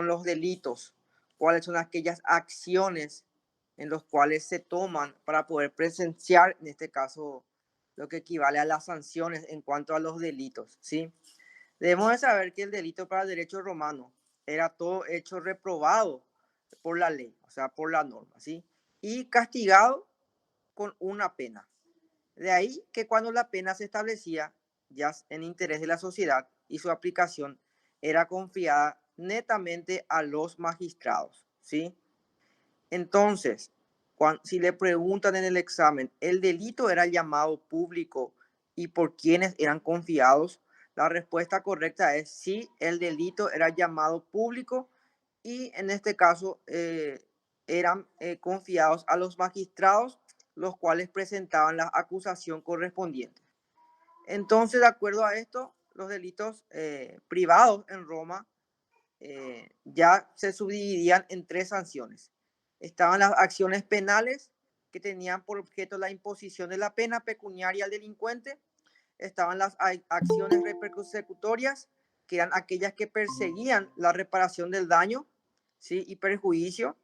los delitos, cuáles son aquellas acciones en las cuales se toman para poder presenciar, en este caso, lo que equivale a las sanciones en cuanto a los delitos, ¿sí? Debemos de saber que el delito para el derecho romano era todo hecho reprobado por la ley, o sea, por la norma, ¿sí? Y castigado con una pena. De ahí que cuando la pena se establecía ya en interés de la sociedad y su aplicación era confiada netamente a los magistrados, ¿sí? Entonces, si le preguntan en el examen, ¿el delito era llamado público y por quienes eran confiados? La respuesta correcta es sí, el delito era llamado público y en este caso eran confiados a los magistrados, los cuales presentaban la acusación correspondiente. Entonces, de acuerdo a esto, los delitos privados en Roma ya se subdividían en tres sanciones. Estaban las acciones penales, que tenían por objeto la imposición de la pena pecuniaria al delincuente. Estaban las acciones persecutorias, que eran aquellas que perseguían la reparación del daño, ¿sí? Y perjuicio.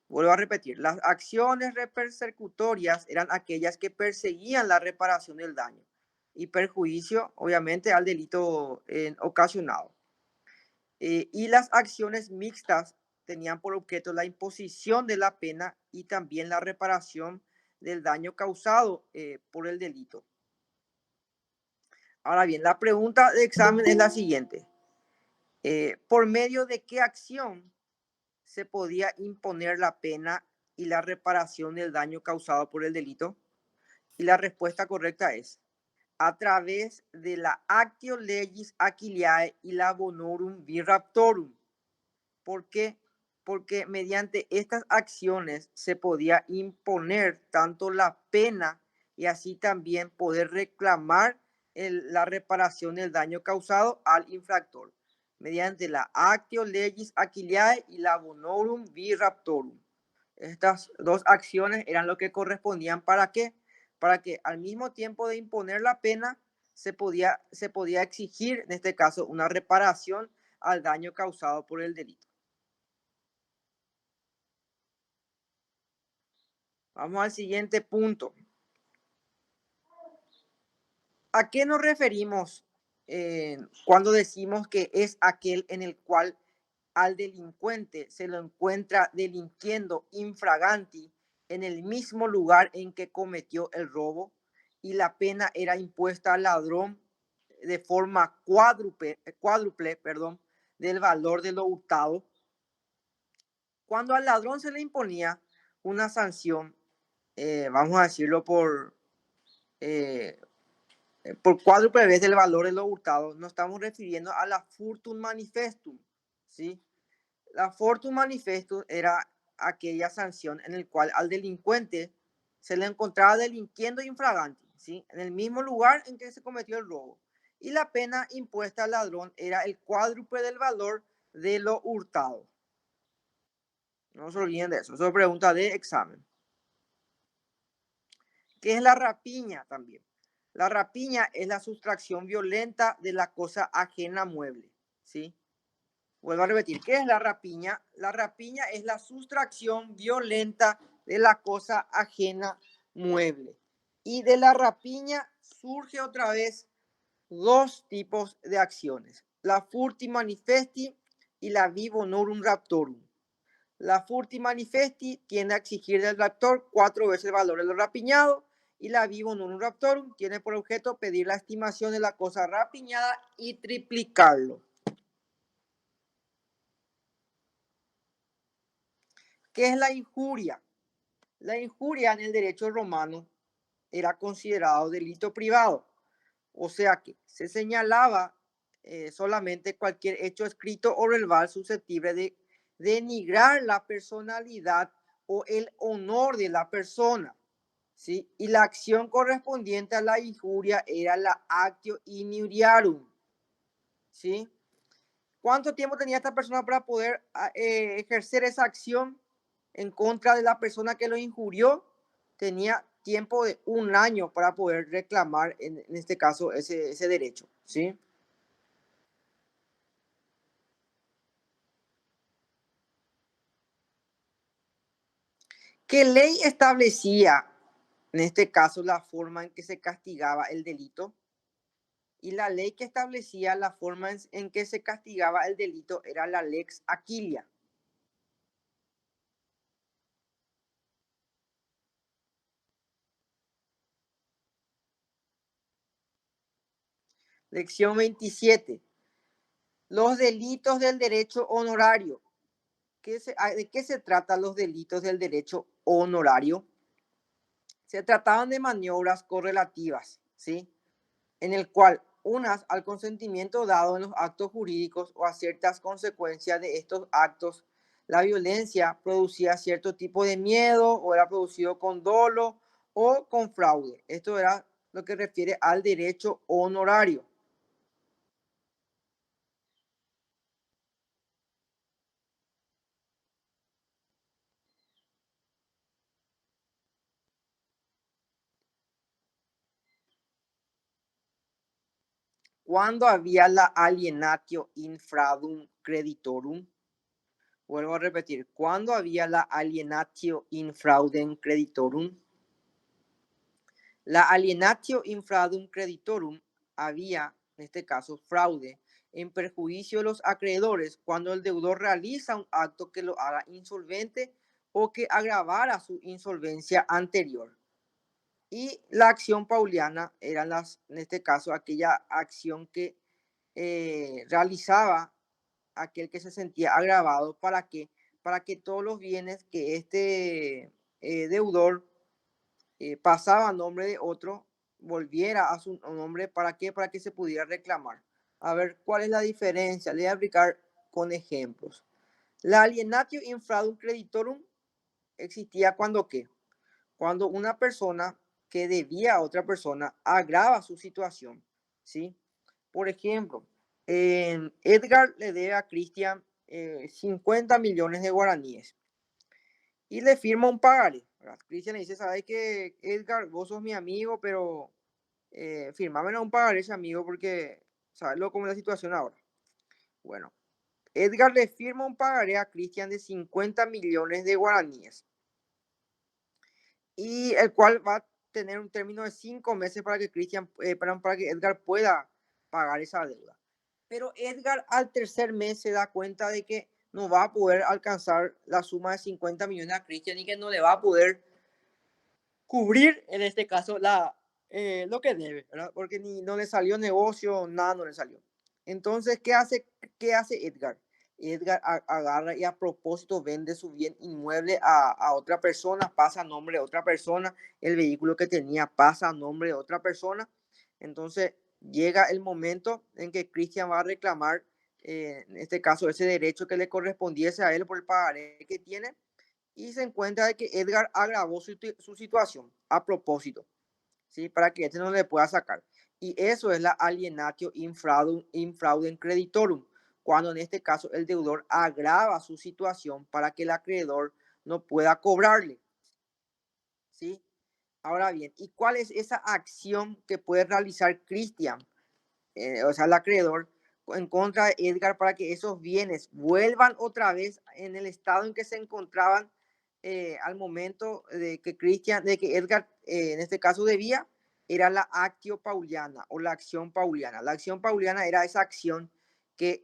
Vuelvo a repetir, las acciones persecutorias eran aquellas que perseguían la reparación del daño y perjuicio, obviamente, al delito ocasionado. Y las acciones mixtas tenían por objeto la imposición de la pena y también la reparación del daño causado por el delito. Ahora bien, la pregunta de examen es la siguiente. ¿Por medio de qué acción se podía imponer la pena y la reparación del daño causado por el delito? Y la respuesta correcta es a través de la actio legis Achilleae y la bonorum vi raptorum. ¿Por qué? Porque mediante estas acciones se podía imponer tanto la pena y así también poder reclamar la reparación del daño causado al infractor, mediante la actio legis Achilleae y la bonorum vi raptorum. Estas dos acciones eran lo que correspondían ¿para qué? Para que al mismo tiempo de imponer la pena se podía exigir, en este caso, una reparación al daño causado por el delito. Vamos al siguiente punto. ¿A qué nos referimos cuando decimos que es aquel en el cual al delincuente se lo encuentra delinquiendo infraganti en el mismo lugar en que cometió el robo y la pena era impuesta al ladrón de forma cuádruple, del valor de lo hurtado? Cuando al ladrón se le imponía una sanción, vamos a decirlo eh, por cuádruple vez del valor de lo hurtado, nos estamos refiriendo a la fortum manifestum, ¿sí? La fortum manifestum era aquella sanción en la cual al delincuente se le encontraba delinquiendo infraganti, ¿sí? En el mismo lugar en que se cometió el robo. Y la pena impuesta al ladrón era el cuádruple del valor de lo hurtado. No se olviden de eso. Eso es pregunta de examen. ¿Qué es la rapiña también? La rapiña es la sustracción violenta de la cosa ajena mueble, ¿sí? Vuelvo a repetir, ¿qué es la rapiña? La rapiña es la sustracción violenta de la cosa ajena mueble. Y de la rapiña surge otra vez dos tipos de acciones, la furti manifesti y la vi bonorum raptorum. La furti manifesti tiende a exigir del raptor 4 veces el valor de lo rapiñado y la vi bonorum raptorum tiene por objeto pedir la estimación de la cosa rapiñada y triplicarlo. ¿Qué es la injuria? La injuria en el derecho romano era considerado delito privado, o sea que se señalaba solamente cualquier hecho escrito o verbal susceptible de denigrar la personalidad o el honor de la persona, ¿sí? Y la acción correspondiente a la injuria era la actio injuriarum, ¿sí? ¿Cuánto tiempo tenía esta persona para poder ejercer esa acción en contra de la persona que lo injurió? Tenía tiempo de 1 año para poder reclamar, en este caso, ese derecho, ¿sí? ¿Qué ley establecía, en este caso, la forma en que se castigaba el delito? Y la ley que establecía la forma en que se castigaba el delito era la Lex Aquilia. Lección 27. Los delitos del derecho honorario. ¿De qué se tratan los delitos del derecho honorario? Se trataban de maniobras correlativas, ¿sí? En el cual unas al consentimiento dado en los actos jurídicos o a ciertas consecuencias de estos actos, la violencia producía cierto tipo de miedo o era producido con dolo o con fraude. Esto era lo que refiere al derecho honorario. Cuando había la alienatio infradum creditorum, vuelvo a repetir, cuando había la alienatio infraudem creditorum, la alienatio infradum creditorum había, en este caso, fraude en perjuicio de los acreedores cuando el deudor realiza un acto que lo haga insolvente o que agravara su insolvencia anterior. Y la acción pauliana era, en este caso, aquella acción que realizaba aquel que se sentía agravado. ¿Para qué? Para que todos los bienes que este deudor pasaba a nombre de otro, volviera a su nombre. ¿Para qué? Para que se pudiera reclamar. A ver, ¿cuál es la diferencia? Le voy a explicar con ejemplos. La alienatio infradum creditorum existía cuando ¿qué? Cuando una persona que debía a otra persona agrava su situación, ¿sí? Por ejemplo, Edgar le debe a Cristian 50 millones de guaraníes y le firma un pagaré. Cristian le dice, ¿sabes qué, Edgar? Vos sos mi amigo, pero firmame un pagaré ese amigo porque sabes cómo es la situación ahora. Bueno, Edgar le firma un pagaré a Cristian de 50 millones de guaraníes y el cual va a tener un término de 5 meses para que para que Edgar pueda pagar esa deuda. Pero Edgar al tercer mes se da cuenta de que no va a poder alcanzar la suma de 50 millones a Cristian y que no le va a poder cubrir, en este caso, lo que debe, ¿verdad? Porque no le salió negocio, nada no le salió. Entonces, ¿qué hace Edgar? Edgar agarra y a propósito vende su bien inmueble a otra persona, pasa a nombre de otra persona, el vehículo que tenía pasa a nombre de otra persona. Entonces, llega el momento en que Cristian va a reclamar, en este caso, ese derecho que le correspondiese a él por el pagaré que tiene, y se encuentra de que Edgar agravó su situación a propósito, ¿sí? Para que este no le pueda sacar. Y eso es la alienatio infraudem creditorum, cuando en este caso el deudor agrava su situación para que el acreedor no pueda cobrarle, ¿sí? Ahora bien, ¿y cuál es esa acción que puede realizar Cristian, o sea, el acreedor, en contra de Edgar para que esos bienes vuelvan otra vez en el estado en que se encontraban al momento de que Edgar, en este caso, debía? Era la actio pauliana o la acción pauliana. La acción pauliana era esa acción que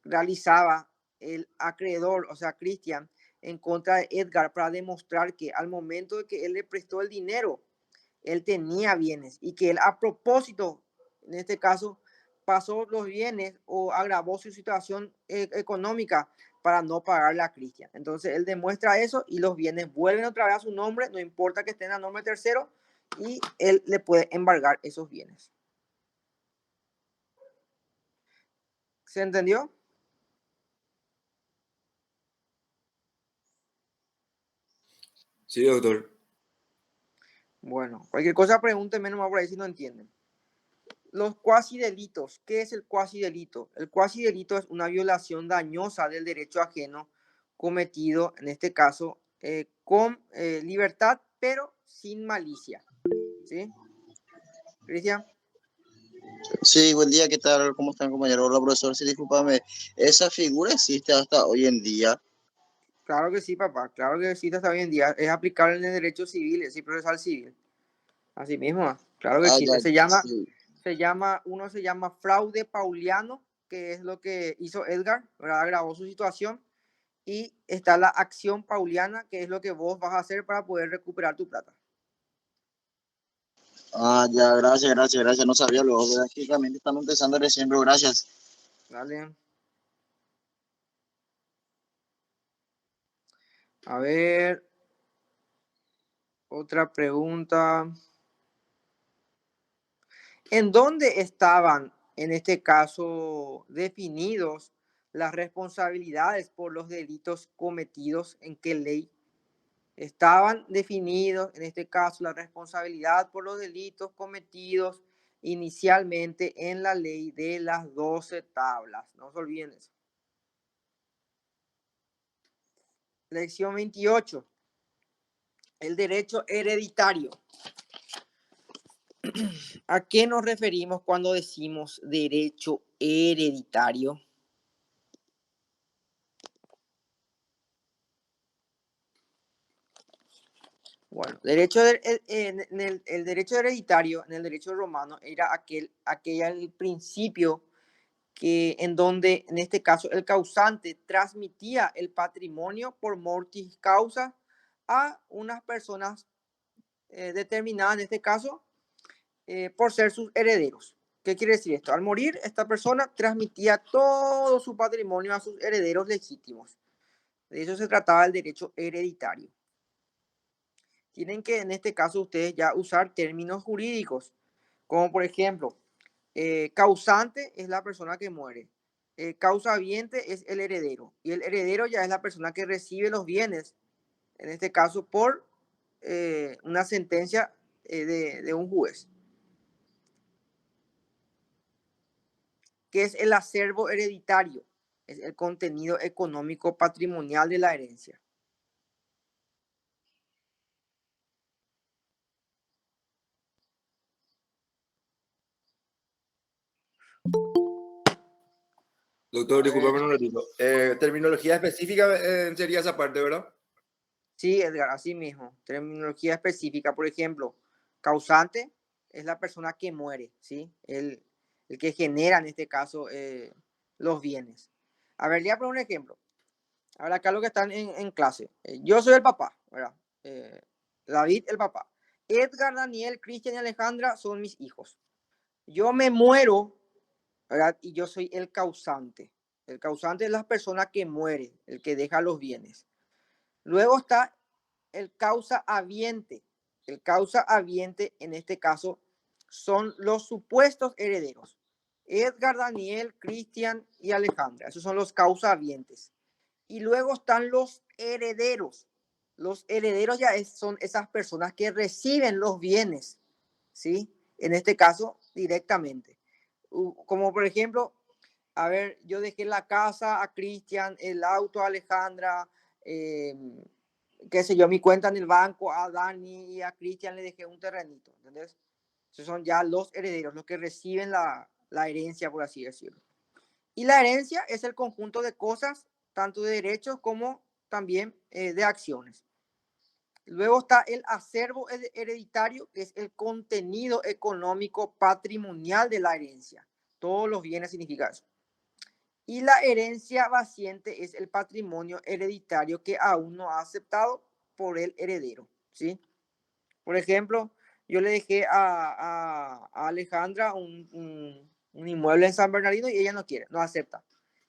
realizaba el acreedor, o sea, Cristian, en contra de Edgar para demostrar que al momento de que él le prestó el dinero, él tenía bienes y que él a propósito, en este caso, pasó los bienes o agravó su situación económica para no pagarle a Cristian. Entonces él demuestra eso y los bienes vuelven otra vez a su nombre, no importa que estén a nombre tercero, y él le puede embargar esos bienes. ¿Se entendió? Sí, doctor. Bueno, cualquier cosa pregúntenme nomás por ahí si no entienden. Los cuasidelitos. ¿Qué es el cuasidelito? El cuasidelito es una violación dañosa del derecho ajeno cometido, en este caso, con libertad, pero sin malicia. ¿Sí? Cristian. Sí, buen día, ¿qué tal? ¿Cómo están, compañeros? Hola, profesor. Sí, discúlpame, ¿esa figura existe hasta hoy en día? Claro que sí, papá. Claro que sí, hasta hoy en día. Es aplicable en el derecho civil, es procesal civil. Así mismo, claro que Ah, sí. ya, sí. Uno se llama fraude pauliano, que es lo que hizo Edgar, ¿verdad? Agravó su situación. Y está la acción pauliana, que es lo que vos vas a hacer para poder recuperar tu plata. Ah, ya, gracias. No sabía luego, ¿verdad? Que también estamos empezando recién, pero gracias. Dale. A ver, otra pregunta. ¿En dónde estaban, en este caso, definidos las responsabilidades por los delitos cometidos? ¿En qué ley? Estaban definidos, en este caso, la responsabilidad por los delitos cometidos inicialmente en la ley de las 12 tablas. No se olviden eso. Lección 28. El derecho hereditario. ¿A qué nos referimos cuando decimos derecho hereditario? Bueno, el derecho hereditario en el derecho romano era el principio en donde, en este caso, el causante transmitía el patrimonio por mortis causa a unas personas determinadas, en este caso, por ser sus herederos. ¿Qué quiere decir esto? Al morir, esta persona transmitía todo su patrimonio a sus herederos legítimos. De eso se trataba el derecho hereditario. Tienen que, en este caso, ustedes ya usar términos jurídicos, como por ejemplo, causante es la persona que muere, causaviente es el heredero, y el heredero ya es la persona que recibe los bienes, en este caso por una sentencia de un juez. ¿Qué es el acervo hereditario? Es el contenido económico patrimonial de la herencia. Doctor, A ver. discúlpame un ratito. Terminología específica sería esa parte, ¿verdad? Sí, Edgar, así mismo. Terminología específica, por ejemplo, causante es la persona que muere, ¿sí? El que genera, en este caso, los bienes. A ver, le voy a poner un ejemplo. Ahora, acá lo que están en clase. Yo soy el papá, ¿verdad? David, el papá. Edgar, Daniel, Cristian y Alejandra son mis hijos. Yo me muero, ¿verdad? Y yo soy el causante. El causante es la persona que muere, el que deja los bienes. Luego está el causa habiente. El causa habiente, en este caso, son los supuestos herederos. Edgar, Daniel, Cristian y Alejandra. Esos son los causa habientes. Y luego están los herederos. Los herederos ya son esas personas que reciben los bienes, ¿sí? En este caso, directamente. Como por ejemplo, a ver, yo dejé la casa a Cristian, el auto a Alejandra, qué sé yo, mi cuenta en el banco a Dani y a Cristian le dejé un terrenito, ¿entendés? Esos son ya los herederos, los que reciben la herencia, por así decirlo. Y la herencia es el conjunto de cosas, tanto de derechos como también de acciones. Luego está el acervo hereditario, que es el contenido económico patrimonial de la herencia. Todos los bienes significa eso. Y la herencia vaciente es el patrimonio hereditario que aún no ha aceptado por el heredero, ¿sí? Por ejemplo, yo le dejé a Alejandra un inmueble en San Bernardino y ella no quiere, no acepta.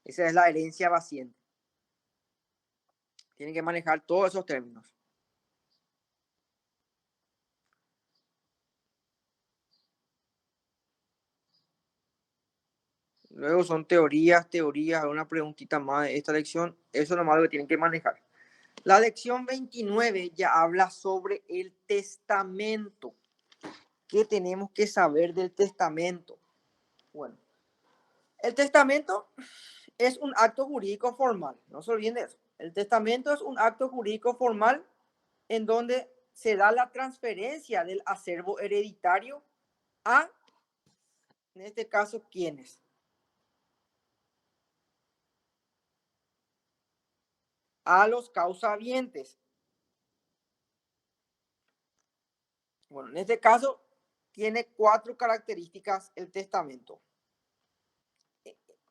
Esa es la herencia vaciente. Tienen que manejar todos esos términos. Luego son teorías, una preguntita más de esta lección. Eso es lo malo que tienen que manejar. La lección 29 ya habla sobre el testamento. ¿Qué tenemos que saber del testamento? Bueno, el testamento es un acto jurídico formal, no se olviden de eso. El testamento es un acto jurídico formal en donde se da la transferencia del acervo hereditario a, en este caso, ¿quiénes? a los causavientes. Bueno, en este caso tiene 4 características el testamento.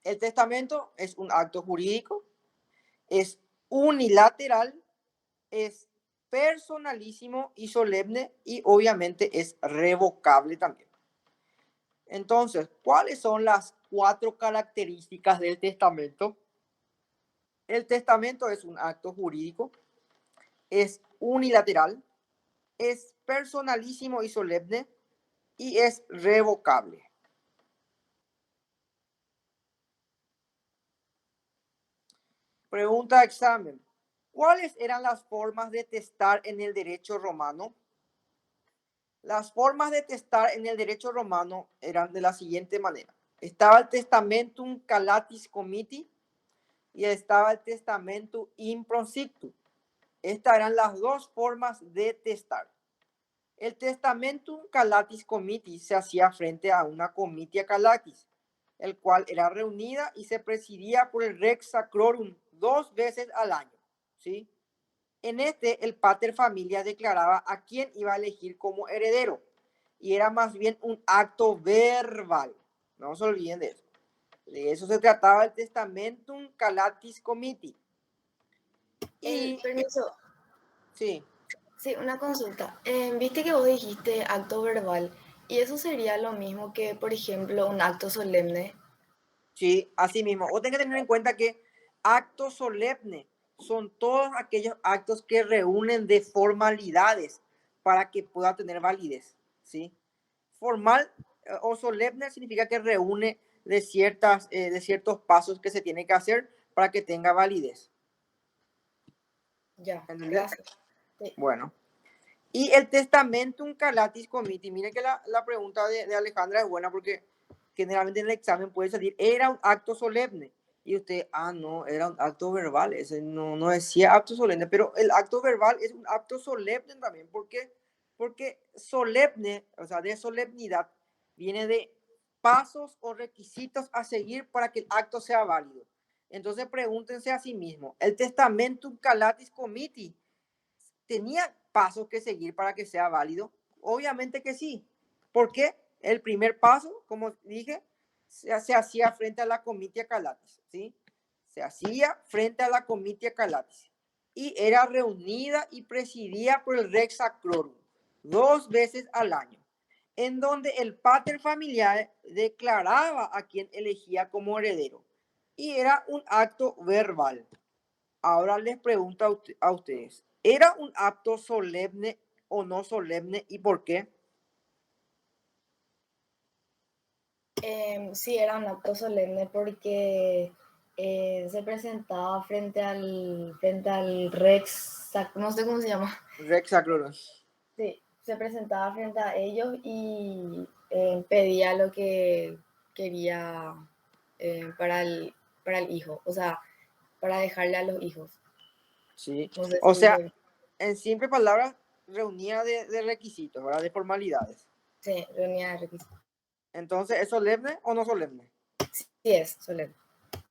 El testamento es un acto jurídico, es unilateral, es personalísimo y solemne y obviamente es revocable también. Entonces, ¿cuáles son las 4 características del testamento? El testamento es un acto jurídico, es unilateral, es personalísimo y solemne y es revocable. Pregunta de examen. ¿Cuáles eran las formas de testar en el derecho romano? Las formas de testar en el derecho romano eran de la siguiente manera. Estaba el testamentum calatis comiti y estaba el testamentum impronsictu. Estas eran las 2 formas de testar. El testamentum calatis comiti se hacía frente a una comitia calatis, el cual era reunida y se presidía por el rex sacrorum 2 veces al año, ¿sí? En este, el pater familia declaraba a quién iba a elegir como heredero y era más bien un acto verbal. No se olviden de eso. De eso se trataba el testamentum calatis comiti. Y Permiso, sí, sí, una consulta. Viste que vos dijiste acto verbal, y eso sería lo mismo que, por ejemplo, un acto solemne. sí, así mismo. O tenés que tener en cuenta que acto solemne son todos aquellos actos que reúnen de formalidades para que pueda tener validez, ¿sí? Formal o solemne significa que reúne de ciertos pasos que se tiene que hacer para que tenga validez. Ya, ¿Entendés? gracias. Sí. Bueno. Y el testamentum calatis comiti, miren que la pregunta de Alejandra es buena porque generalmente en el examen puede salir, era un acto solemne. Y usted, no, era un acto verbal, ese no decía acto solemne, pero el acto verbal es un acto solemne también. ¿Por qué? Porque solemne, o sea, de solemnidad, viene de pasos o requisitos a seguir para que el acto sea válido. Entonces pregúntense a sí mismos, ¿el testamentum calatis comiti tenía pasos que seguir para que sea válido? Obviamente que sí. ¿Por qué? El primer paso, como dije, se hacía frente a la comitia calatis, ¿sí? Se hacía frente a la comitia calatis y era reunida y presidida por el rex sacrorum 2 veces al año, en donde el pater familiar declaraba a quien elegía como heredero y era un acto verbal. Ahora les pregunto a ustedes, ¿era un acto solemne o no solemne y por qué? Sí, era un acto solemne porque se presentaba frente al Rex, no sé cómo se llama. Rex sacrorum. Sí, se presentaba frente a ellos y pedía lo que quería para el hijo, o sea, para dejarle a los hijos. Sí. No sé O si sea, en simples palabras, reunía de requisitos, ¿verdad? De formalidades. sí, reunía de requisitos. Entonces, ¿es solemne o no solemne? Sí es solemne.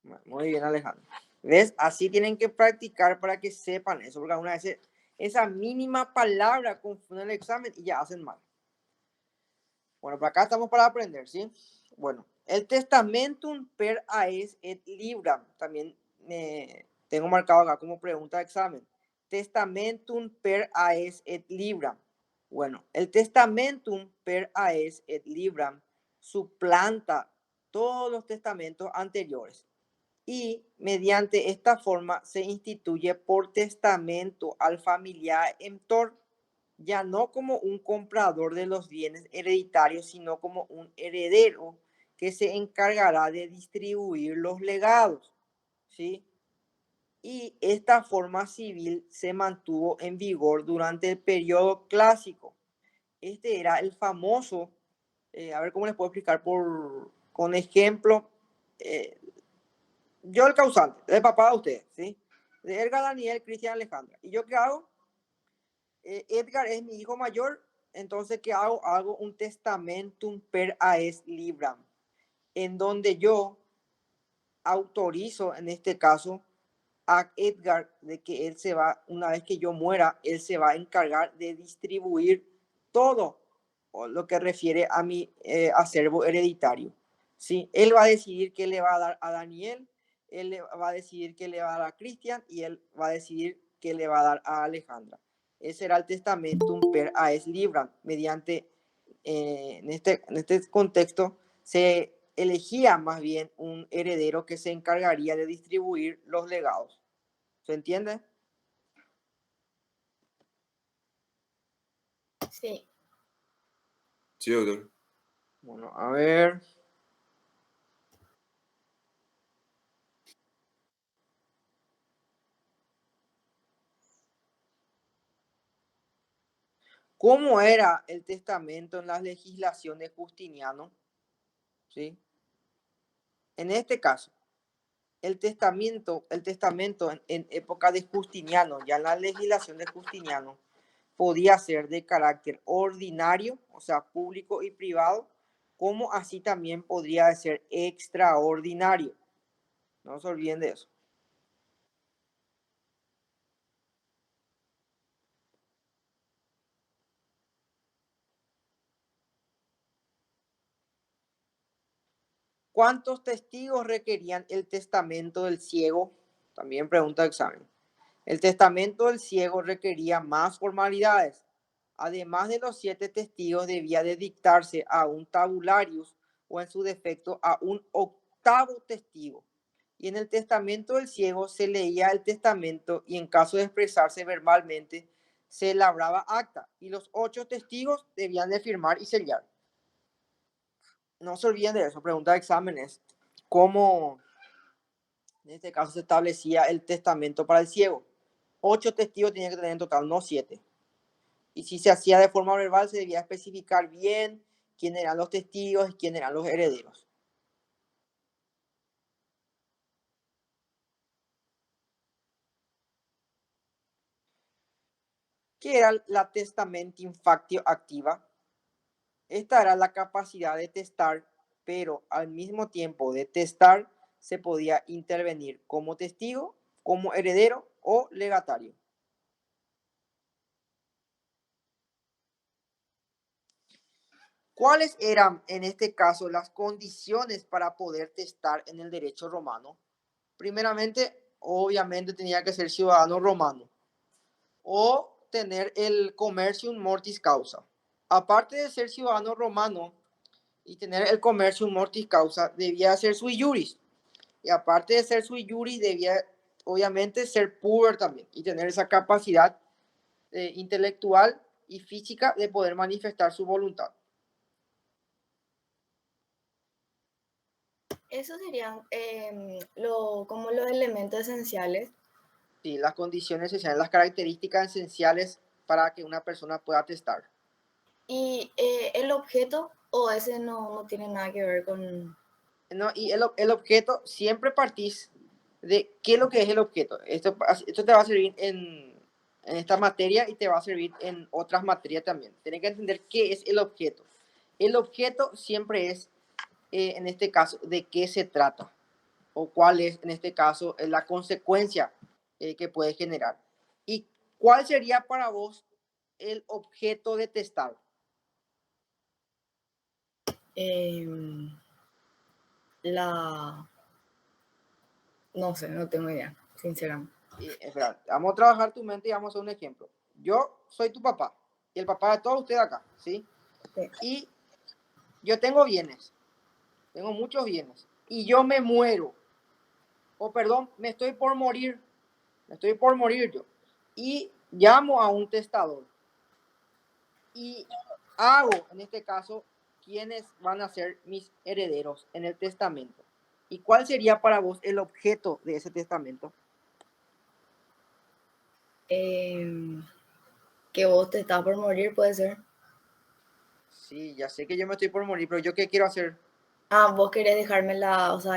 Bueno, muy bien, Alejandro. ¿Ves? Así tienen que practicar para que sepan eso, porque alguna vez esa mínima palabra confunden el examen y ya hacen mal. Bueno, para acá estamos para aprender, ¿sí? Bueno, el testamentum per aes et libram, también tengo marcado acá como pregunta de examen. Testamentum per aes et libram. Bueno, el testamentum per aes et libram suplanta todos los testamentos anteriores y mediante esta forma se instituye por testamento al familiar emptor, ya no como un comprador de los bienes hereditarios, sino como un heredero que se encargará de distribuir los legados, ¿sí? Y esta forma civil se mantuvo en vigor durante el periodo clásico. Este era el famoso, a ver cómo les puedo explicar con ejemplo. Yo el causante, el papá de ustedes, ¿sí? De Edgar Daniel, Cristian Alejandra. ¿Y yo qué hago? Edgar es mi hijo mayor, entonces ¿qué hago? Hago un testamentum per aes libram, en donde yo autorizo, en este caso, a Edgar de que él se va, una vez que yo muera, él se va a encargar de distribuir todo lo que refiere a mi acervo hereditario. ¿Sí? Él va a decidir qué le va a dar a Daniel, él va a decidir qué le va a dar a Cristian y él va a decidir qué le va a dar a Alejandra. Ese era el testamentum per aes libram. Mediante, en este contexto, se elegía más bien un heredero que se encargaría de distribuir los legados. ¿Se entiende? Sí. Sí, doctor. Bueno, a ver. ¿Cómo era el testamento en las legislaciones de Justiniano? ¿Sí? En este caso, el testamento en época de Justiniano, ya en la legislación de Justiniano, podía ser de carácter ordinario, o sea, público y privado, como así también podría ser extraordinario. No se olviden de eso. ¿Cuántos testigos requerían el testamento del ciego? También pregunta de examen. El testamento del ciego requería más formalidades. Además de los 7 testigos, debía de dictarse a un tabularius o en su defecto a un octavo testigo. Y en el testamento del ciego se leía el testamento y en caso de expresarse verbalmente se labraba acta y los 8 testigos debían de firmar y sellar. No se olviden de eso. Pregunta de exámenes. ¿Cómo en este caso se establecía el testamento para el ciego? 8 testigos tenían que tener en total, no 7. Y si se hacía de forma verbal, se debía especificar bien quién eran los testigos y quién eran los herederos. ¿Qué era la testamentum factio activa? Esta era la capacidad de testar, pero al mismo tiempo de testar se podía intervenir como testigo, como heredero o legatario. ¿Cuáles eran en este caso las condiciones para poder testar en el derecho romano? Primeramente, obviamente tenía que ser ciudadano romano o tener el commercium mortis causa. Aparte de ser ciudadano romano y tener el commercium mortis causa, debía ser sui juris. Y aparte de ser sui juris, debía obviamente ser puber también y tener esa capacidad intelectual y física de poder manifestar su voluntad. Esos serían como los elementos esenciales. Sí, las condiciones esenciales, las características esenciales para que una persona pueda testar. ¿Y el objeto o ese no tiene nada que ver con...? No, y el objeto, siempre partís de qué es lo que es el objeto. Esto te va a servir en esta materia y te va a servir en otras materias también. Tienes que entender qué es el objeto. El objeto siempre es, en este caso, de qué se trata o cuál es, en este caso, la consecuencia que puede generar. ¿Y cuál sería para vos el objeto de testar? No sé, no tengo idea, sinceramente. Espera, vamos a trabajar tu mente y vamos a hacer un ejemplo. Yo soy tu papá y el papá de todos ustedes acá, ¿sí? Sí. Y yo tengo bienes, tengo muchos bienes, y yo me muero, o perdón, me estoy por morir yo, y llamo a un testador y hago, en este caso, quiénes van a ser mis herederos en el testamento. ¿Y cuál sería para vos el objeto de ese testamento? Que vos te estás por morir, puede ser. Sí, ya sé que yo me estoy por morir, pero ¿yo qué quiero hacer? Ah, vos querés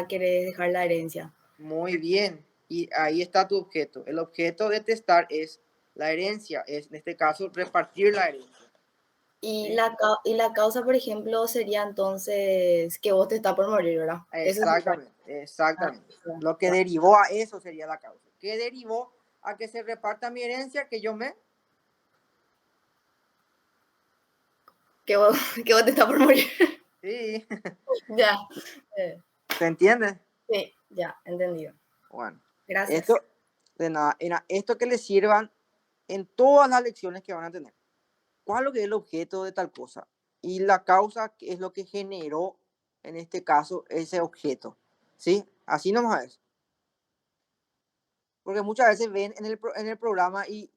querés dejar la herencia. Muy bien. Y ahí está tu objeto. El objeto de testar es la herencia, es en este caso repartir la herencia. Y, ¿Sí? la causa, por ejemplo, sería entonces que vos te estás por morir, ¿verdad? Exactamente, exactamente. Ah, Lo que derivó a eso sería la causa. ¿Qué derivó a que se reparta mi herencia? Que yo me... Que vos, que vos te estás por morir. Sí, Ya. ¿se entiende? Sí, ya, entendido. Bueno, Gracias. esto, de nada, esto que les sirvan en todas las lecciones que van a tener. ¿Cuál es lo que es el objeto de tal cosa? Y la causa es lo que generó, en este caso, ese objeto. ¿Sí? Así nomás es. Porque muchas veces ven en el programa y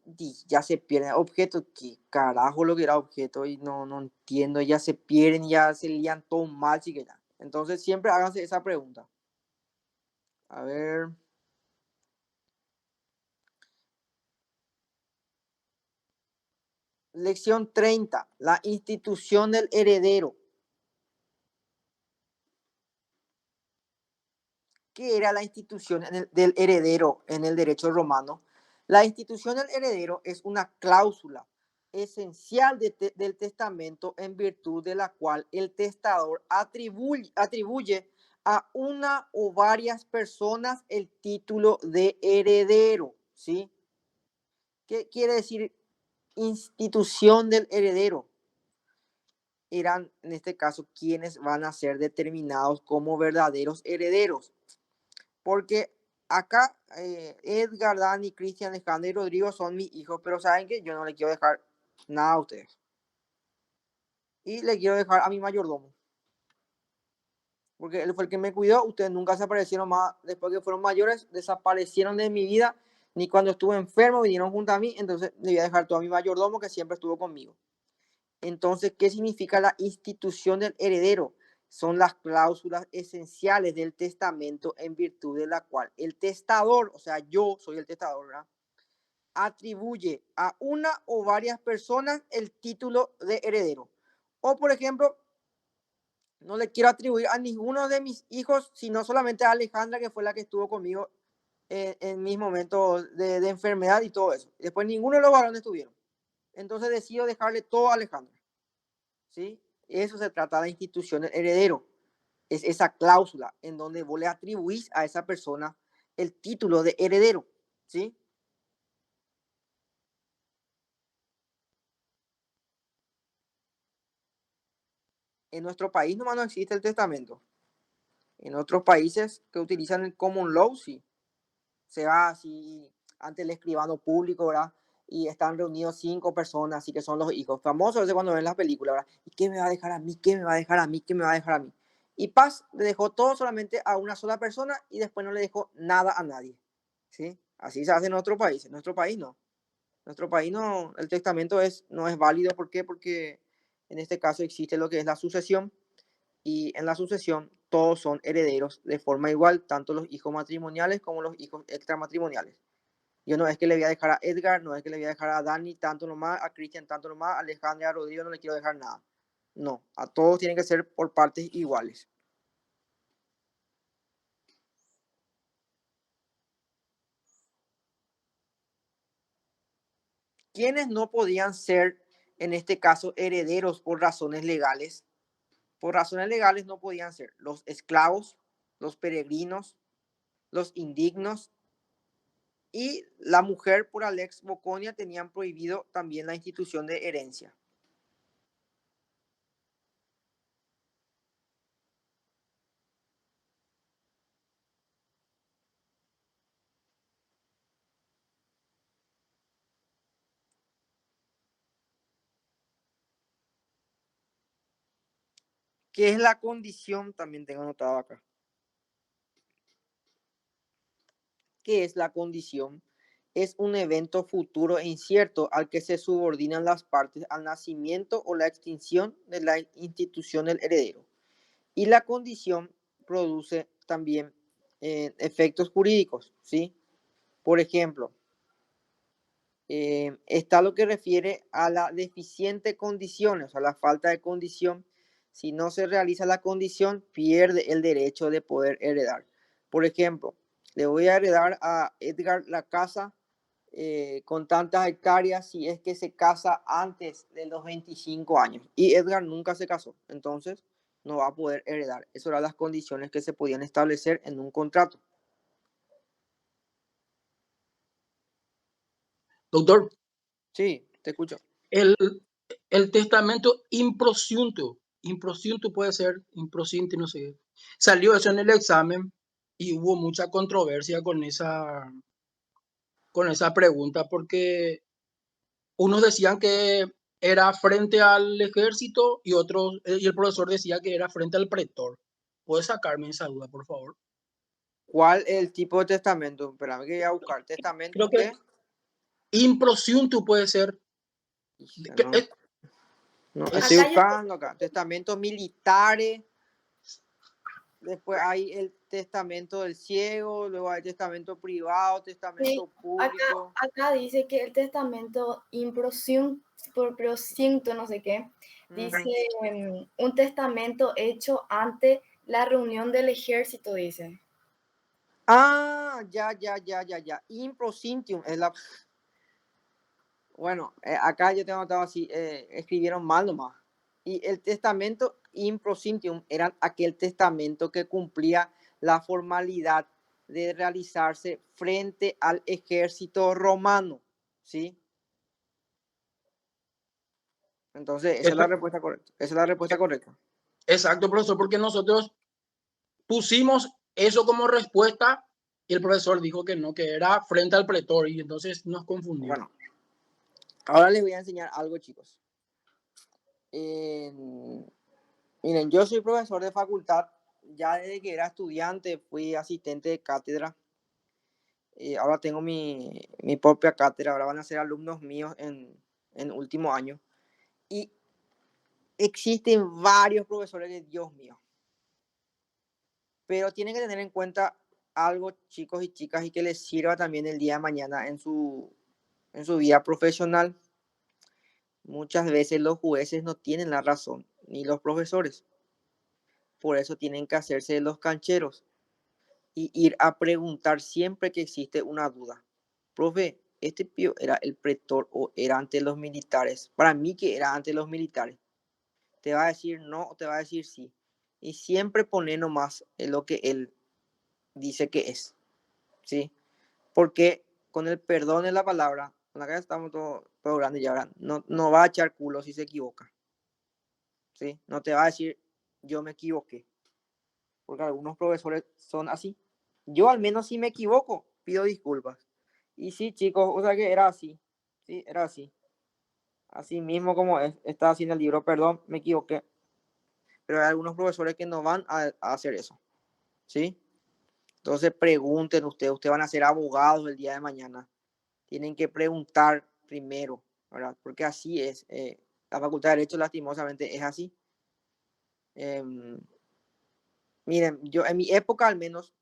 ya se pierden. Objeto, ¿qué carajo lo que era objeto? Y no entiendo, ya se pierden, ya se lían todo mal, sí que ya. Entonces siempre háganse esa pregunta. A ver. Lección 30. La institución del heredero. ¿Qué era la institución del heredero en el derecho romano? La institución del heredero es una cláusula esencial del testamento en virtud de la cual el testador atribuye a una o varias personas el título de heredero, ¿sí? ¿Qué quiere decir institución del heredero? Eran, en este caso, quienes van a ser determinados como verdaderos herederos. Porque acá Edgar, Dani, Cristian, Alejandro y Rodrigo son mis hijos, pero saben que yo no le quiero dejar nada a ustedes. Y le quiero dejar a mi mayordomo. Porque él fue el que me cuidó, ustedes nunca se aparecieron más, después que fueron mayores, desaparecieron de mi vida, ni cuando estuve enfermo vinieron junto a mí, entonces le voy a dejar todo a mi mayordomo que siempre estuvo conmigo. Entonces, ¿qué significa la institución del heredero? Son las cláusulas esenciales del testamento en virtud de la cual el testador, o sea, yo soy el testador, ¿verdad? Atribuye a una o varias personas el título de heredero. O, por ejemplo, no le quiero atribuir a ninguno de mis hijos, sino solamente a Alejandra, que fue la que estuvo conmigo en mis momentos de enfermedad y todo eso. Después ninguno de los varones estuvieron. Entonces decido dejarle todo a Alejandra. ¿Sí? Eso se trata de institución del heredero. Es esa cláusula en donde vos le atribuís a esa persona el título de heredero. ¿Sí? En nuestro país nomás no existe el testamento. En otros países que utilizan el common law, sí. Se va así ante el escribano público, ¿verdad? Y están reunidos 5 personas, así que son los hijos famosos, veces cuando ven las películas, ¿verdad? ¿Y qué me va a dejar a mí? ¿Qué me va a dejar a mí? ¿Qué me va a dejar a mí? Y Paz le dejó todo solamente a una sola persona y después no le dejó nada a nadie. ¿Sí? Así se hace en otro país. En nuestro país no. En nuestro país no, el testamento no es válido. ¿Por qué? Porque en este caso existe lo que es la sucesión y en la sucesión todos son herederos de forma igual, tanto los hijos matrimoniales como los hijos extramatrimoniales. Yo no es que le voy a dejar a Edgar, no es que le voy a dejar a Dani tanto nomás, a Cristian tanto nomás, a Alejandra, a Rodrigo no le quiero dejar nada. No, a todos tienen que ser por partes iguales. ¿Quiénes no podían ser, en este caso, herederos por razones legales? Por razones legales no podían ser los esclavos, los peregrinos, los indignos y la mujer por Alex Boconia tenían prohibido también la institución de herencia. ¿Qué es la condición? También tengo anotado acá. ¿Qué es la condición? Es un evento futuro e incierto al que se subordinan las partes al nacimiento o la extinción de la institución del heredero. Y la condición produce también efectos jurídicos, ¿sí? Por ejemplo, está lo que refiere a la deficiente condición, o sea, la falta de condición. Si no se realiza la condición, pierde el derecho de poder heredar. Por ejemplo, le voy a heredar a Edgar la casa con tantas hectáreas si es que se casa antes de los 25 años. Y Edgar nunca se casó, entonces no va a poder heredar. Esas eran las condiciones que se podían establecer en un contrato. Doctor, Sí, te escucho. el, el testamento improciunto puede ser, improciente, no sé. Salió eso en el examen y hubo mucha controversia con esa pregunta porque unos decían que era frente al ejército y otros, y el profesor decía que era frente al pretor. ¿Puedes sacarme esa duda, por favor? ¿Cuál es el tipo de testamento? Espérame que voy a buscar. Creo ¿Testamentum que de? improciunto puede ser. Hija, que- no, eh, no, estoy es- Acá yo, buscando acá. Testamentos militares. Después hay el testamento del ciego. Luego hay testamento privado, sí, testamento acá, público. acá dice que el testamento improciunto, no sé qué, dice Ujú. un testamento hecho ante la reunión del ejército, dice. Ah, ya. Improcintium es la. Bueno, acá yo tengo notado así, escribieron mal nomás. Y el testamento improcintium era aquel testamento que cumplía la formalidad de realizarse frente al ejército romano, ¿sí? Entonces, esa es la Efe- respuesta correcta. Esa es la respuesta correcta. Exacto, profesor, porque nosotros pusimos eso como respuesta y el profesor dijo que no, que era frente al pretor y entonces nos confundió. Bueno, ahora les voy a enseñar algo, chicos. Miren, yo soy profesor de facultad. Ya desde que era estudiante fui asistente de cátedra. Ahora tengo mi propia cátedra. Ahora van a ser alumnos míos en último año. Y existen varios profesores de Dios mío. Pero tienen que tener en cuenta algo, chicos y chicas, y que les sirva también el día de mañana en su vida profesional. Muchas veces los jueces no tienen la razón, ni los profesores. Por eso tienen que hacerse de los cancheros y ir a preguntar siempre que existe una duda. Profe, ¿este pío era el pretor o era ante los militares? Para mí que era ante los militares. Te va a decir no o te va a decir sí. Y siempre pone nomás en lo que él dice que es. ¿Sí? Porque con el perdón de la palabra, con la que estamos todos grandes y ahora, no va a echar culo si se equivoca. ¿Sí? No te va a decir yo me equivoqué. Porque algunos profesores son así. Yo al menos si me equivoco, pido disculpas. Y sí, chicos, o sea que era así. Sí, era así. Así mismo como es. Está así en el libro, perdón, me equivoqué. Pero hay algunos profesores que no van a hacer eso. ¿Sí? Entonces pregunten ustedes van a ser abogados el día de mañana. Tienen que preguntar primero, ¿verdad? Porque así es. La Facultad de Derecho lastimosamente es así. Miren, yo en mi época al menos,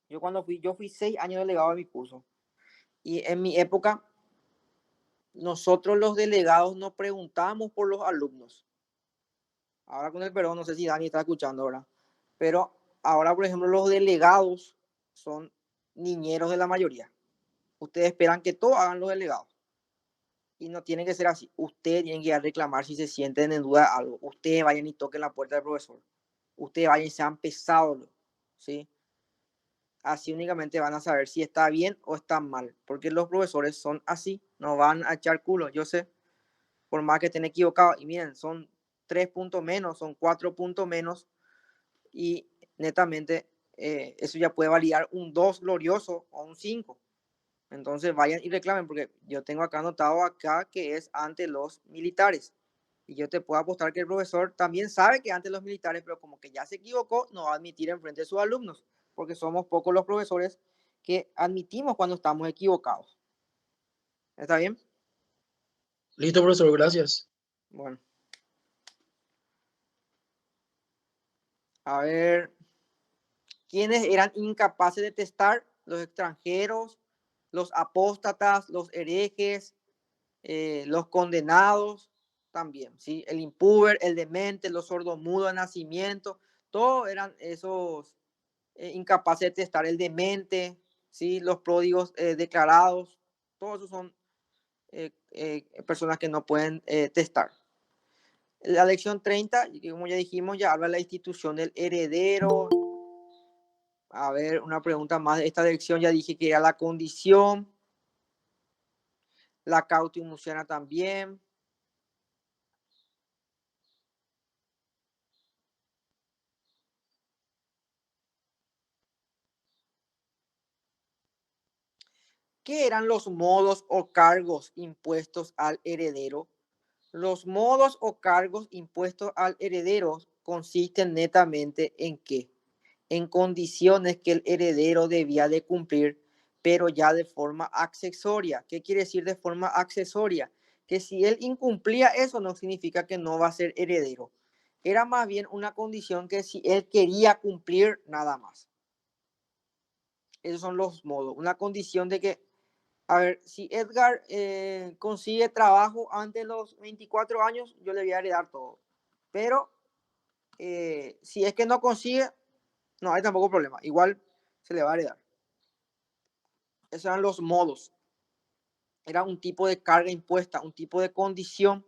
yo fui 6 años delegado de mi curso. Y en mi época, nosotros los delegados nos preguntábamos por los alumnos. Ahora con el perdón, no sé si Dani está escuchando ahora. Pero ahora, por ejemplo, los delegados son niñeros de la mayoría. Ustedes esperan que todos hagan los delegados. Y no tiene que ser así. Ustedes tienen que ir a reclamar si se sienten en duda de algo. Ustedes vayan y toquen la puerta del profesor. Ustedes vayan y sean pesados, ¿sí? Así únicamente van a saber si está bien o está mal. Porque los profesores son así. No van a echar culo, yo sé. Por más que estén equivocados. Y miren, son 3 puntos menos, son 4 puntos menos. Y netamente eso ya puede validar un 2 glorioso o un 5. Entonces vayan y reclamen, porque yo tengo acá anotado acá que es ante los militares. Y yo te puedo apostar que el profesor también sabe que ante los militares, pero como que ya se equivocó, no va a admitir en frente de sus alumnos, porque somos pocos los profesores que admitimos cuando estamos equivocados. ¿Está bien? Listo, profesor, gracias. Bueno. A ver, ¿quiénes eran incapaces de testar? Los extranjeros, los apóstatas, los herejes, los condenados también, ¿sí? El impúber, el demente, los sordomudos de nacimiento, todos eran esos incapaces de testar, el demente, ¿sí? Los pródigos declarados, todos esos son personas que no pueden testar. La lección 30, como ya dijimos, ya habla de la institución del heredero. A ver, una pregunta más de esta lección, ya dije que era la condición. La cautimociana también. ¿Qué eran los modos o cargos impuestos al heredero? Los modos o cargos impuestos al heredero consisten netamente en qué? En condiciones que el heredero debía de cumplir, pero ya de forma accesoria. ¿Qué quiere decir de forma accesoria? Que si él incumplía eso no significa que no va a ser heredero. Era más bien una condición que si él quería cumplir nada más. Esos son los modos. Una condición de que, a ver, si Edgar consigue trabajo antes de los 24 años, yo le voy a heredar todo. Pero si es que no consigue, no hay tampoco problema. Igual se le va a heredar. Esos eran los modos. Era un tipo de carga impuesta, un tipo de condición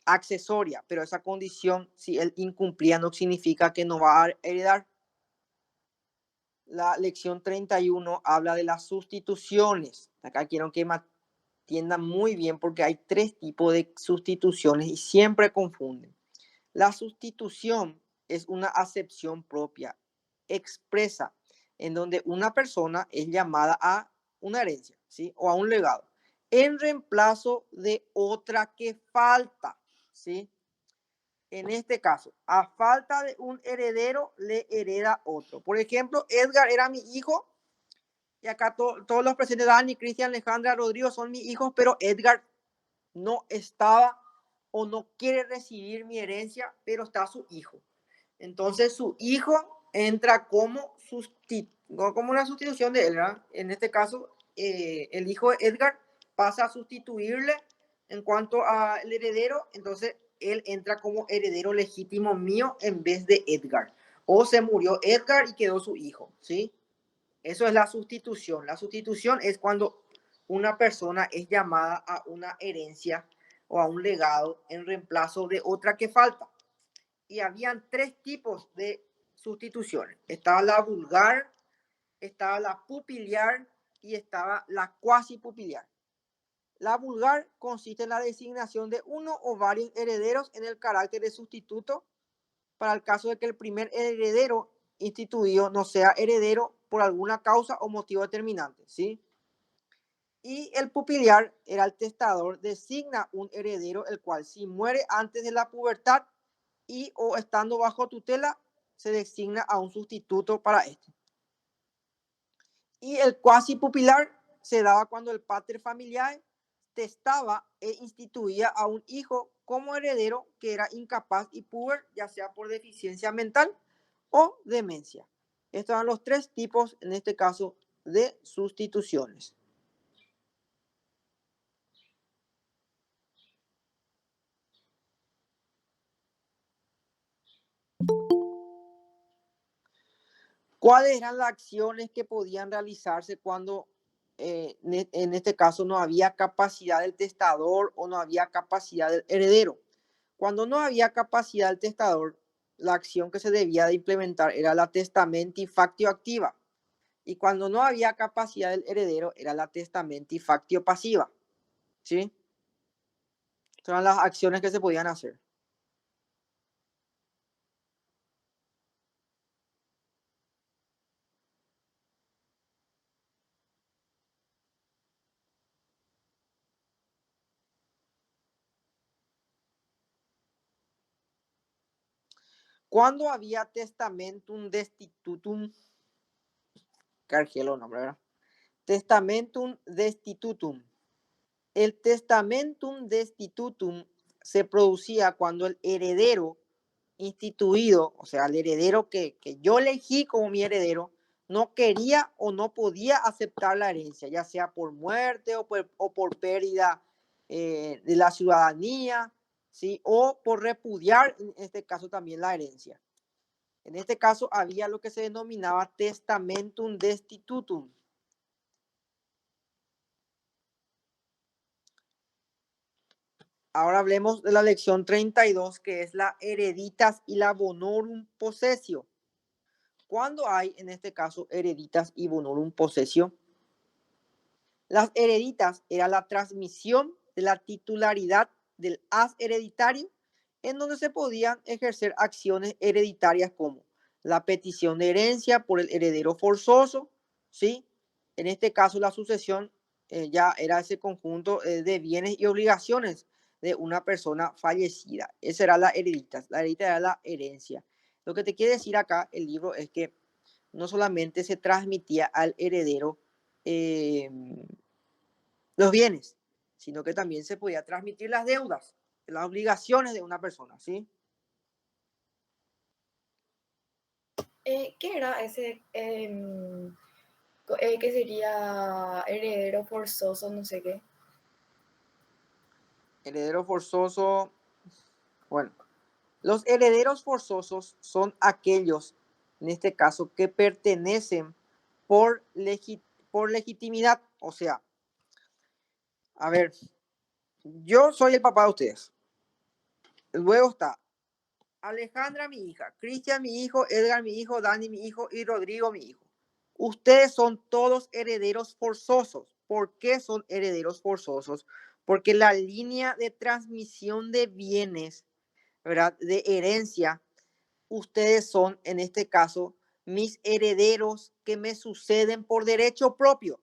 accesoria, pero esa condición, si él incumplía, no significa que no va a heredar. La lección 31 habla de las sustituciones. Acá quiero que me entiendan muy bien porque hay tres tipos de sustituciones y siempre confunden. La sustitución es una acepción propia, expresa, en donde una persona es llamada a una herencia, ¿sí? O a un legado, en reemplazo de otra que falta, ¿sí? En este caso, a falta de un heredero, le hereda otro. Por ejemplo, Edgar era mi hijo, y acá todos los presentes, Dani, Cristian, Alejandra, Rodrigo, son mis hijos, pero Edgar no estaba o no quiere recibir mi herencia, pero está su hijo. Entonces su hijo entra como una sustitución de él, ¿verdad? En este caso, el hijo de Edgar pasa a sustituirle en cuanto al heredero, entonces él entra como heredero legítimo mío en vez de Edgar. O se murió Edgar y quedó su hijo, ¿sí? Eso es la sustitución. La sustitución es cuando una persona es llamada a una herencia o a un legado en reemplazo de otra que falta. Y habían tres tipos de sustituciones. Estaba la vulgar, estaba la pupiliar y estaba la cuasi pupiliar. La vulgar consiste en la designación de uno o varios herederos en el carácter de sustituto para el caso de que el primer heredero instituido no sea heredero por alguna causa o motivo determinante, ¿sí? Y el pupiliar era el testador, designa un heredero, el cual si muere antes de la pubertad y o estando bajo tutela, se designa a un sustituto para este. Y el cuasi pupilar se daba cuando el pater familiar testaba e instituía a un hijo como heredero que era incapaz y puber, ya sea por deficiencia mental o demencia. Estos son los tres tipos, en este caso, de sustituciones. ¿Cuáles eran las acciones que podían realizarse cuando en este caso no había capacidad del testador o no había capacidad del heredero? Cuando no había capacidad del testador, la acción que se debía de implementar era la testamenti factio activa. Y cuando no había capacidad del heredero, era la testamenti factio pasiva. ¿Sí? Son las acciones que se podían hacer. Cuando había testamentum destitutum, Cargelo nombre, ¿verdad? Testamentum destitutum. El testamentum destitutum se producía cuando el heredero instituido, o sea, el heredero que yo elegí como mi heredero, no quería o no podía aceptar la herencia, ya sea por muerte o por pérdida de la ciudadanía, ¿sí? O por repudiar, en este caso, también la herencia. En este caso había lo que se denominaba testamentum destitutum. Ahora hablemos de la lección 32, que es la hereditas y la bonorum possessio. ¿Cuándo hay, en este caso, hereditas y bonorum possessio? Las hereditas era la transmisión de la titularidad del haz hereditario, en donde se podían ejercer acciones hereditarias como la petición de herencia por el heredero forzoso, ¿sí? En este caso, la sucesión ya era ese conjunto de bienes y obligaciones de una persona fallecida. Esa era la heredita. La heredita era la herencia. Lo que te quiere decir acá el libro es que no solamente se transmitía al heredero los bienes, sino que también se podía transmitir las deudas, las obligaciones de una persona, ¿sí? ¿Qué era ese que sería heredero forzoso, no sé qué? Heredero forzoso, bueno, los herederos forzosos son aquellos, en este caso, que pertenecen por legitimidad. O sea, a ver, yo soy el papá de ustedes. Luego está Alejandra, mi hija, Cristian, mi hijo, Edgar, mi hijo, Dani, mi hijo y Rodrigo, mi hijo. Ustedes son todos herederos forzosos. ¿Por qué son herederos forzosos? Porque la línea de transmisión de bienes, ¿verdad? De herencia, ustedes son, en este caso, mis herederos que me suceden por derecho propio,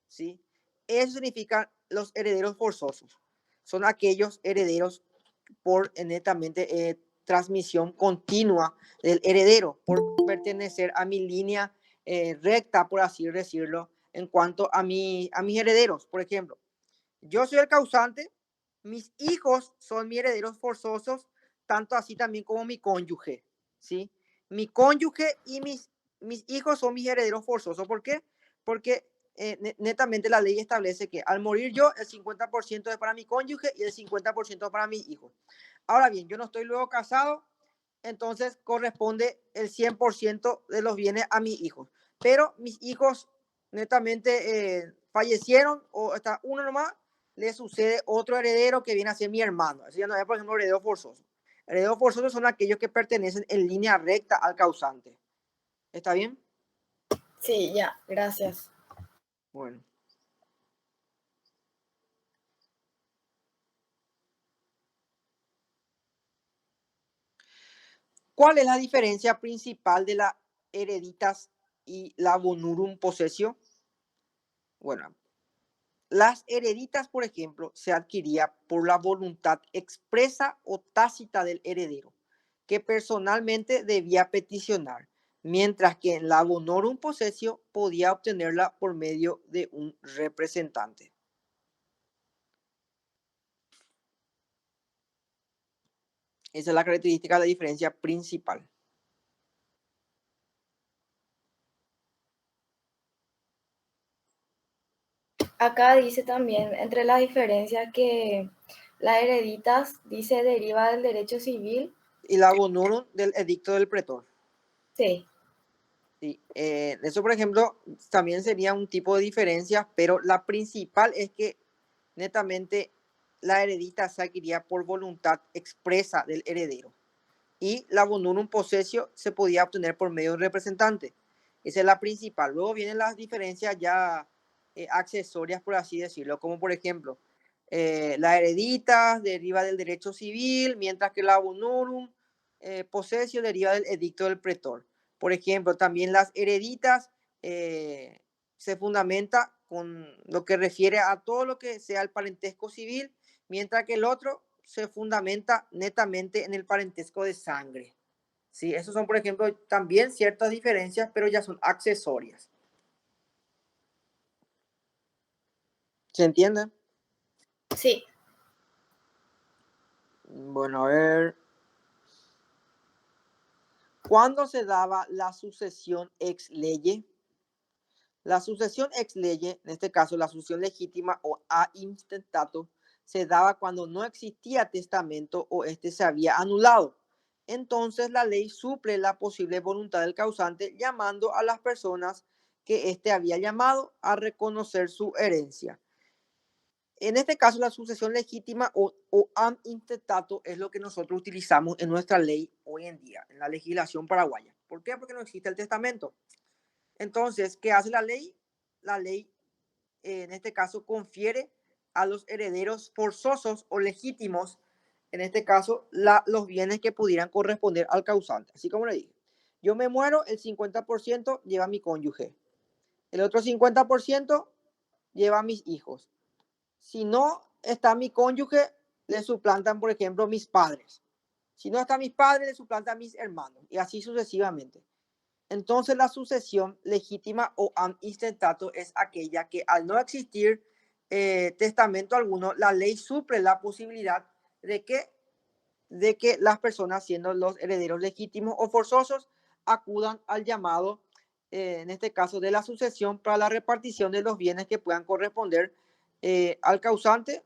¿sí? Eso significa los herederos forzosos. Son aquellos herederos por netamente transmisión continua del heredero, por pertenecer a mi línea recta, por así decirlo, en cuanto a mis herederos. Por ejemplo, yo soy el causante, mis hijos son mis herederos forzosos, tanto así también como mi cónyuge, ¿sí? Mi cónyuge y mis hijos son mis herederos forzosos. ¿Por qué? Porque netamente la ley establece que al morir yo, el 50% es para mi cónyuge y el 50% para mis hijos. Ahora bien, yo no estoy luego casado, entonces corresponde el 100% de los bienes a mis hijos. Pero mis hijos netamente fallecieron o está uno nomás, le sucede otro heredero que viene a ser mi hermano. Así ya no es, por ejemplo, heredero forzoso. Herederos forzosos son aquellos que pertenecen en línea recta al causante. ¿Está bien? Sí, ya, gracias. Bueno. ¿Cuál es la diferencia principal de la hereditas y la bonurum possessio? Bueno, las hereditas, por ejemplo, se adquiría por la voluntad expresa o tácita del heredero, que personalmente debía peticionar, mientras que en la bonorum possessio podía obtenerla por medio de un representante. Esa es la característica de la diferencia principal. Acá dice también, entre las diferencias, que la hereditas, dice, deriva del derecho civil. Y la bonorum del edicto del pretor. Sí. Sí, eso, por ejemplo, también sería un tipo de diferencia, pero la principal es que netamente la heredita se adquiría por voluntad expresa del heredero y la bonorum possessio se podía obtener por medio de un representante. Esa es la principal. Luego vienen las diferencias ya accesorias, por así decirlo, como por ejemplo, la heredita deriva del derecho civil, mientras que la bonorum possessio deriva del edicto del pretor. Por ejemplo, también las hereditas se fundamenta con lo que refiere a todo lo que sea el parentesco civil, mientras que el otro se fundamenta netamente en el parentesco de sangre. Sí, esos son, por ejemplo, también ciertas diferencias, pero ya son accesorias. ¿Se entiende? Sí. Bueno, a ver. ¿Cuándo se daba la sucesión ex lege? La sucesión ex lege, en este caso la sucesión legítima o a intestato, se daba cuando no existía testamento o este se había anulado. Entonces la ley suple la posible voluntad del causante llamando a las personas que éste había llamado a reconocer su herencia. En este caso, la sucesión legítima o am intestato es lo que nosotros utilizamos en nuestra ley hoy en día, en la legislación paraguaya. ¿Por qué? Porque no existe el testamento. Entonces, ¿qué hace la ley? La ley en este caso, confiere a los herederos forzosos o legítimos, en este caso, los bienes que pudieran corresponder al causante. Así como le dije, yo me muero, el 50% lleva a mi cónyuge, el otro 50% lleva a mis hijos. Si no está mi cónyuge, le suplantan, por ejemplo, mis padres. Si no están mis padres, le suplantan mis hermanos, y así sucesivamente. Entonces, la sucesión legítima o am intestato es aquella que, al no existir testamento alguno, la ley suple la posibilidad de que las personas, siendo los herederos legítimos o forzosos, acudan al llamado, en este caso, de la sucesión para la repartición de los bienes que puedan corresponder al causante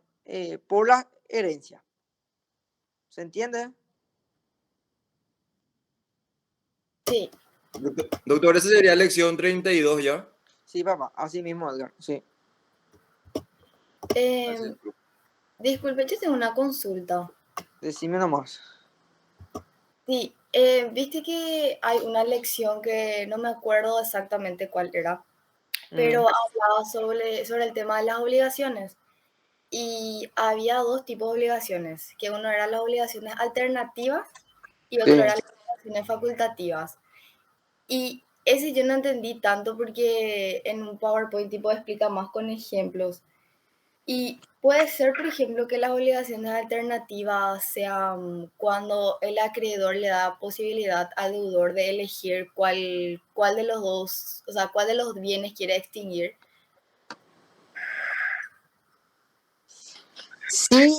por la herencia. ¿Se entiende? Sí. Doctor, esa sería lección 32 ya. Sí, papá, así mismo, Edgar, sí. Em, disculpe, yo tengo una consulta. Decime nomás. Sí, viste que hay una lección que no me acuerdo exactamente cuál era, pero hablaba sobre el tema de las obligaciones. Y había dos tipos de obligaciones, que uno eran las obligaciones alternativas y otro Sí. eran las obligaciones facultativas. Y ese yo no entendí tanto porque en un PowerPoint tipo explica más con ejemplos. Y puede ser, por ejemplo, que las obligaciones alternativas sean cuando el acreedor le da posibilidad al deudor de elegir cuál de los dos, o sea, cuál de los bienes quiere extinguir. Sí,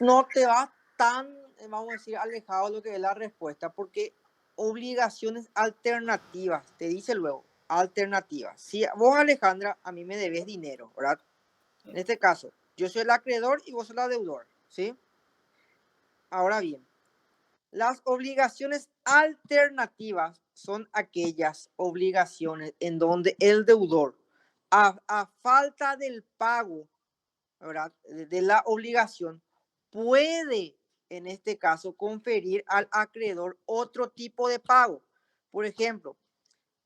no te vas tan, vamos a decir, alejado de lo que es la respuesta, porque obligaciones alternativas, te dice luego, alternativas. Si vos, Alejandra, a mí me debes dinero, ¿verdad? En este caso, yo soy el acreedor y vos sos el deudor, ¿sí? Ahora bien, las obligaciones alternativas son aquellas obligaciones en donde el deudor, a falta del pago, ¿verdad?, de la obligación, puede, en este caso, conferir al acreedor otro tipo de pago. Por ejemplo,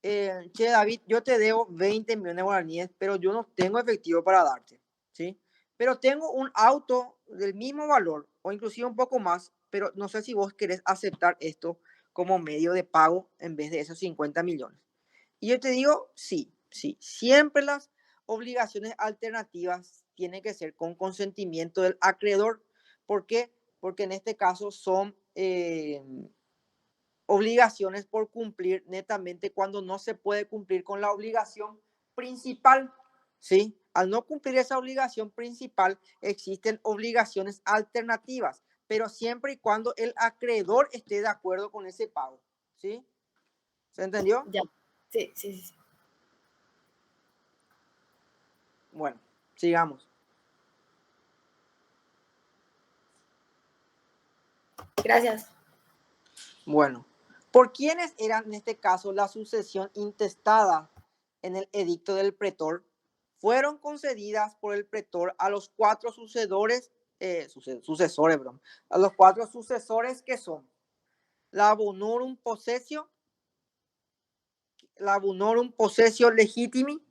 che, David, yo te debo 20 millones de guaraníes, pero yo no tengo efectivo para darte, ¿sí? Pero tengo un auto del mismo valor, o inclusive un poco más, pero no sé si vos querés aceptar esto como medio de pago en vez de esos 50 millones. Y yo te digo, sí, sí, siempre las obligaciones alternativas tienen que ser con consentimiento del acreedor. ¿Por qué? Porque en este caso son obligaciones por cumplir netamente cuando no se puede cumplir con la obligación principal, ¿sí? Al no cumplir esa obligación principal, existen obligaciones alternativas, pero siempre y cuando el acreedor esté de acuerdo con ese pago, ¿sí? ¿Se entendió? Ya, sí, sí, sí. Bueno, sigamos. Gracias. Bueno, ¿por quiénes eran en este caso la sucesión intestada en el edicto del pretor? Fueron concedidas por el pretor a los cuatro sucesores, perdón, a los cuatro sucesores que son la bonorum possessio, la bonorum possessio legitimi,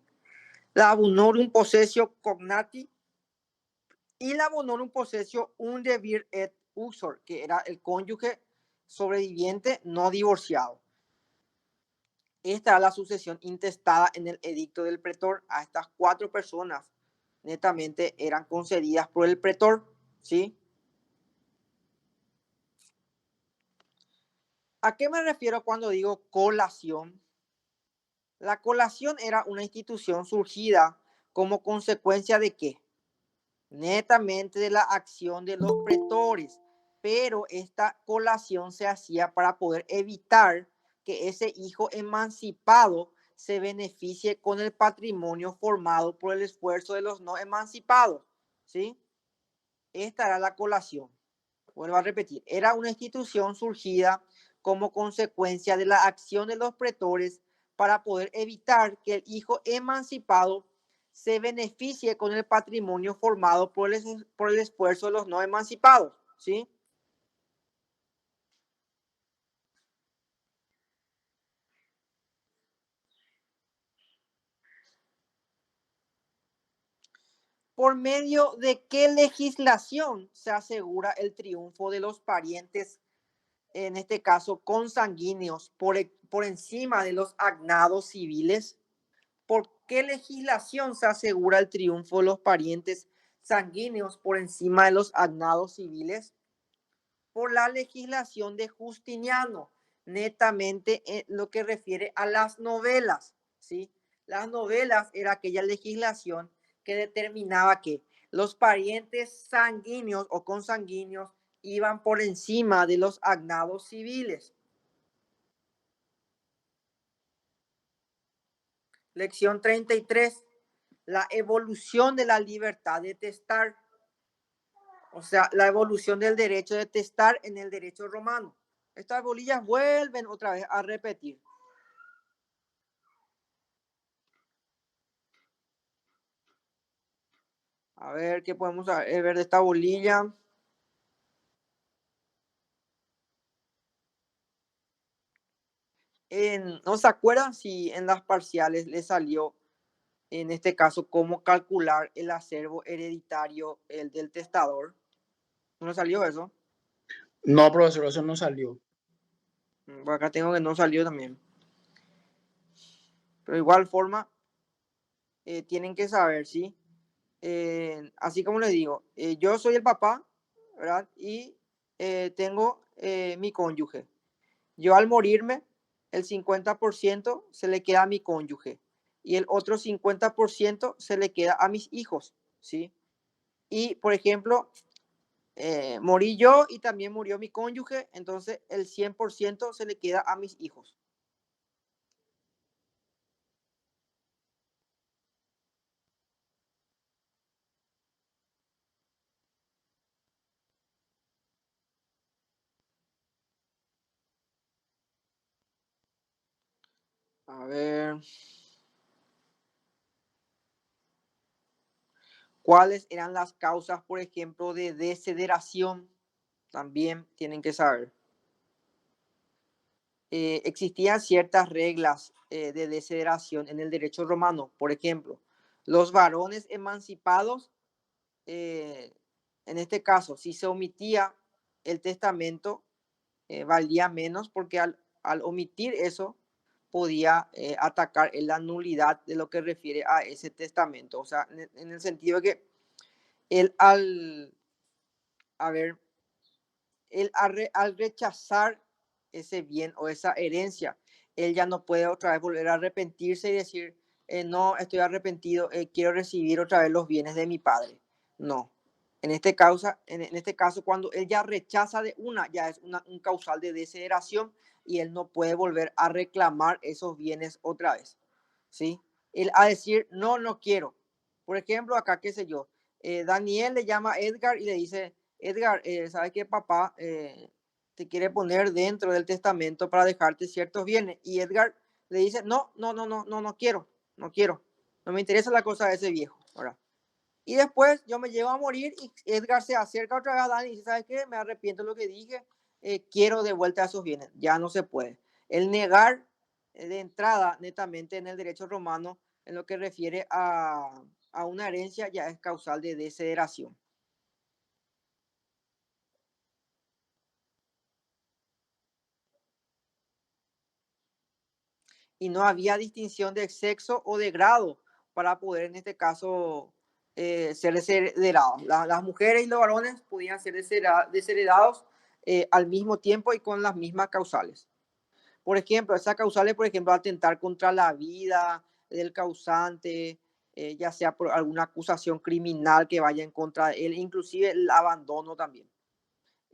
la bonorum possessio cognati y la bonorum possessio unde vir et uxor, que era el cónyuge sobreviviente no divorciado. Esta es la sucesión intestada en el edicto del pretor. A estas cuatro personas netamente eran concedidas por el pretor, ¿sí? ¿A qué me refiero cuando digo colación? La colación era una institución surgida como consecuencia de ¿qué? Netamente de la acción de los pretores, pero esta colación se hacía para poder evitar que ese hijo emancipado se beneficie con el patrimonio formado por el esfuerzo de los no emancipados, ¿sí? Esta era la colación. Vuelvo a repetir, era una institución surgida como consecuencia de la acción de los pretores para poder evitar que el hijo emancipado se beneficie con el patrimonio formado por el esfuerzo de los no emancipados, ¿sí? ¿Por medio de qué legislación se asegura el triunfo de los parientes, en este caso consanguíneos, por encima de los agnados civiles? ¿Por qué legislación se asegura el triunfo de los parientes sanguíneos por encima de los agnados civiles? Por la legislación de Justiniano, netamente en lo que refiere a las novelas, ¿sí? Las novelas era aquella legislación que determinaba que los parientes sanguíneos o consanguíneos iban por encima de los agnados civiles. Lección 33. La evolución de la libertad de testar. O sea, la evolución del derecho de testar en el derecho romano. Estas bolillas vuelven otra vez a repetir. A ver qué podemos ver de esta bolilla. ¿No se acuerdan si en las parciales les salió, en este caso, cómo calcular el acervo hereditario, el del testador? ¿No salió eso? No, profesor, eso no salió. Por acá tengo que no salió también. Pero de igual forma, tienen que saber, ¿sí? Así como les digo, yo soy el papá, ¿verdad? Y tengo mi cónyuge. Yo al morirme, el 50% se le queda a mi cónyuge y el otro 50% se le queda a mis hijos, ¿sí? Y, por ejemplo, morí yo y también murió mi cónyuge, entonces el 100% se le queda a mis hijos. A ver. ¿Cuáles eran las causas, por ejemplo, de desheredación? También tienen que saber. Existían ciertas reglas de desheredación en el derecho romano. Por ejemplo, los varones emancipados, en este caso, si se omitía el testamento, valía menos porque al omitir eso podía atacar en la nulidad de lo que refiere a ese testamento. O sea, en el sentido de que él al rechazar ese bien o esa herencia, él ya no puede otra vez volver a arrepentirse y decir, no, estoy arrepentido, quiero recibir otra vez los bienes de mi padre. No. En este caso, cuando él ya rechaza de una, ya es un causal de desheredación y él no puede volver a reclamar esos bienes otra vez. ¿Sí? Él a decir, no, no quiero. Por ejemplo, acá, qué sé yo, Daniel le llama a Edgar y le dice, Edgar, ¿sabes qué, papá? Te quiere poner dentro del testamento para dejarte ciertos bienes. Y Edgar le dice, no, no, no, no, no, no quiero, no quiero. No me interesa la cosa de ese viejo. ¿Verdad? Y después yo me llevo a morir y Edgar se acerca otra vez a Dani y dice, ¿sabes qué? Me arrepiento de lo que dije, quiero de vuelta esos bienes. Ya no se puede. El negar de entrada netamente en el derecho romano, en lo que refiere a una herencia, ya es causal de desheredación. Y no había distinción de sexo o de grado para poder, en este caso, ser desheredados. Las mujeres y los varones podían ser desheredados al mismo tiempo y con las mismas causales. Por ejemplo, esas causales, por ejemplo, atentar contra la vida del causante, ya sea por alguna acusación criminal que vaya en contra de él, inclusive el abandono también.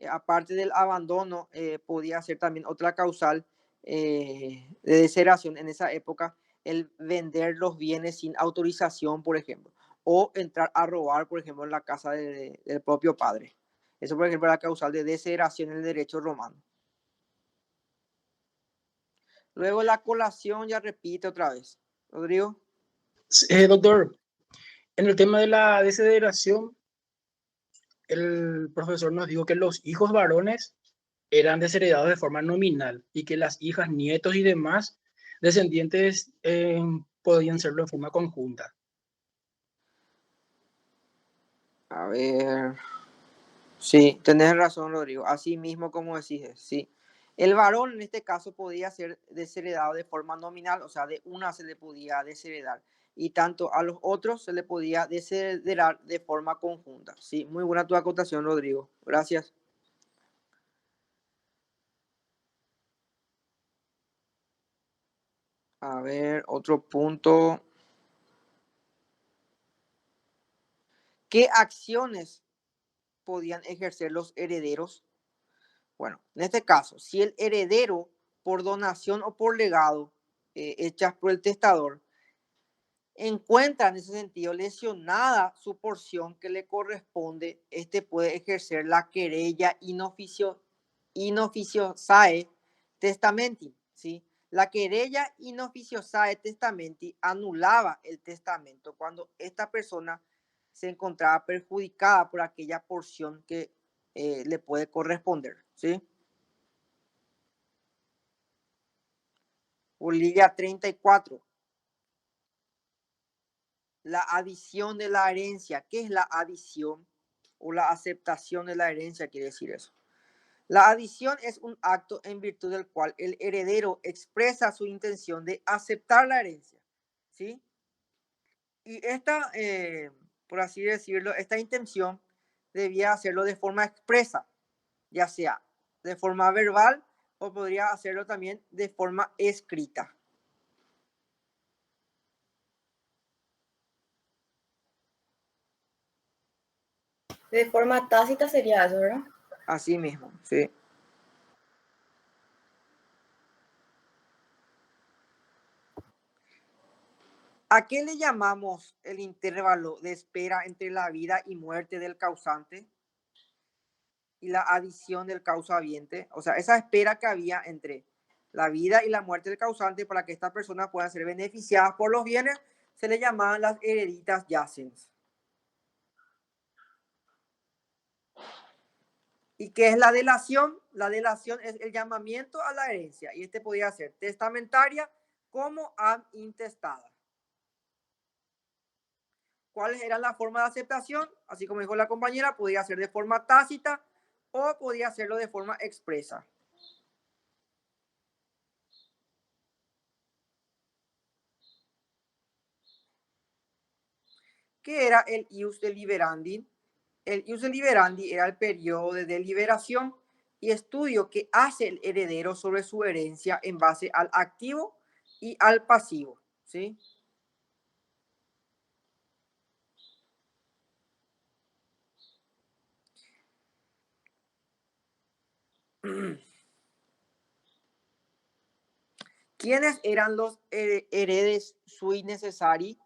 Aparte del abandono, podía ser también otra causal de desheredación en esa época, el vender los bienes sin autorización, por ejemplo, o entrar a robar, por ejemplo, en la casa del propio padre. Eso, por ejemplo, era causal de desheredación en el derecho romano. Luego la colación, ya repite otra vez. Rodrigo. Doctor, en el tema de la desheredación, el profesor nos dijo que los hijos varones eran desheredados de forma nominal y que las hijas, nietos y demás descendientes podían serlo en forma conjunta. A ver. Sí, tenés razón, Rodrigo. Así mismo como decís, sí. El varón en este caso podía ser desheredado de forma nominal, o sea, de una se le podía desheredar. Y tanto a los otros se le podía desheredar de forma conjunta. Sí, muy buena tu acotación, Rodrigo. Gracias. A ver, otro punto. ¿Qué acciones podían ejercer los herederos? Bueno, en este caso, si el heredero por donación o por legado hechas por el testador encuentra en ese sentido lesionada su porción que le corresponde, este puede ejercer la querella in officiosae testamenti, ¿sí? La querella in officiosae testamenti anulaba el testamento cuando esta persona se encontraba perjudicada por aquella porción que le puede corresponder, ¿sí? Bolilla 34. La adición de la herencia. ¿Qué es la adición o la aceptación de la herencia? Quiere decir eso. La adición es un acto en virtud del cual el heredero expresa su intención de aceptar la herencia, ¿sí? Y esta, por así decirlo, esta intención debía hacerlo de forma expresa, ya sea de forma verbal o podría hacerlo también de forma escrita. De forma tácita sería eso, ¿verdad? Así mismo, ¿sí? ¿A qué le llamamos el intervalo de espera entre la vida y muerte del causante y la adición del causahabiente? O sea, esa espera que había entre la vida y la muerte del causante para que estas personas puedan ser beneficiadas por los bienes, se le llamaban las hereditas yacens. ¿Y qué es la delación? La delación es el llamamiento a la herencia y este podía ser testamentaria como ad intestada. ¿Cuáles eran las formas de aceptación? Así como dijo la compañera, podía ser de forma tácita o podía hacerlo de forma expresa. ¿Qué era el ius deliberandi? El ius deliberandi era el periodo de deliberación y estudio que hace el heredero sobre su herencia en base al activo y al pasivo, ¿sí? ¿Quiénes eran los heredes sui necessari?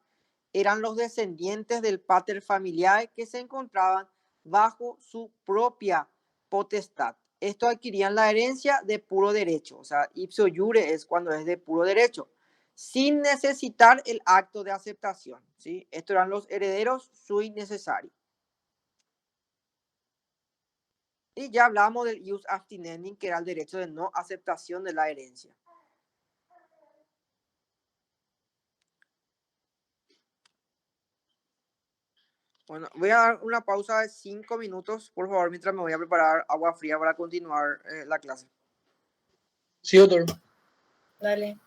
Eran los descendientes del pater familiar que se encontraban bajo su propia potestad. Estos adquirían la herencia de puro derecho, o sea, ipso iure es cuando es de puro derecho, sin necesitar el acto de aceptación, ¿sí? Estos eran los herederos sui necessari. Y ya hablamos del ius abstinendi, que era el derecho de no aceptación de la herencia. Bueno, voy a dar una pausa de 5 minutos, por favor, mientras me voy a preparar agua fría para continuar la clase. Sí, doctor. Dale.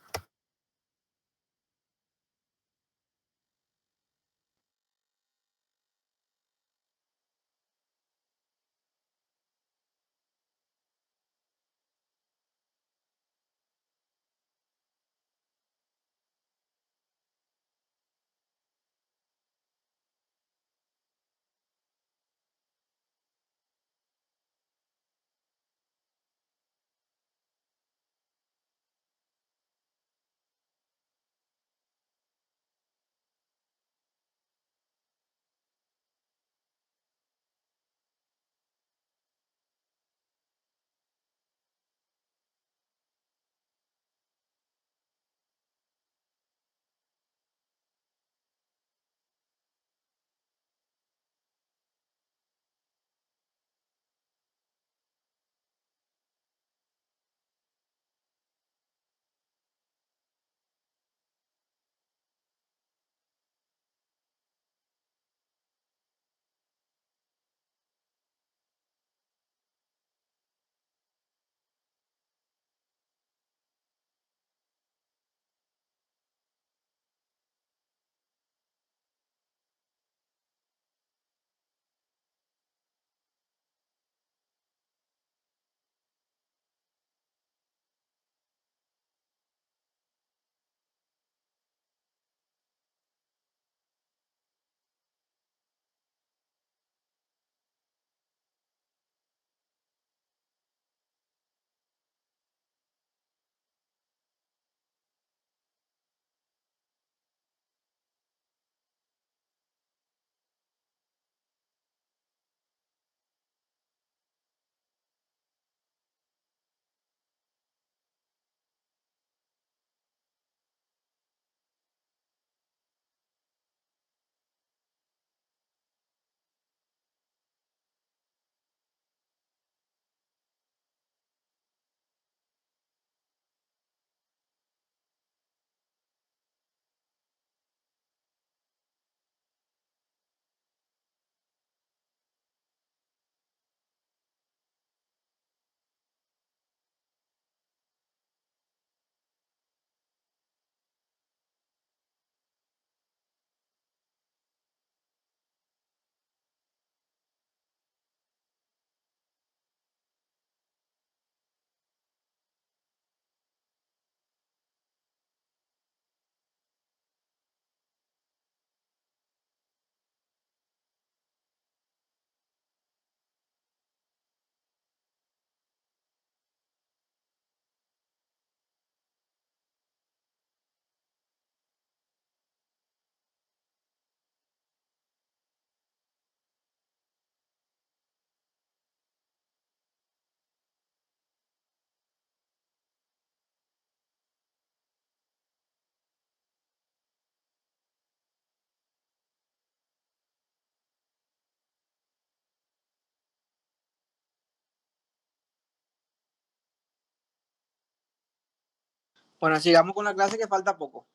Bueno, sigamos con la clase que falta poco.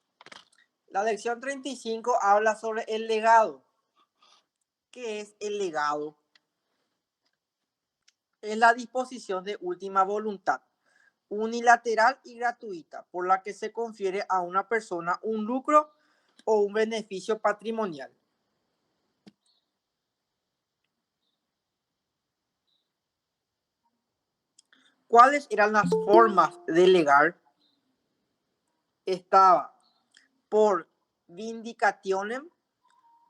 La lección 35 habla sobre el legado. ¿Qué es el legado? Es la disposición de última voluntad, unilateral y gratuita, por la que se confiere a una persona un lucro o un beneficio patrimonial. ¿Cuáles eran las formas de legar? Estaba por vindicationem,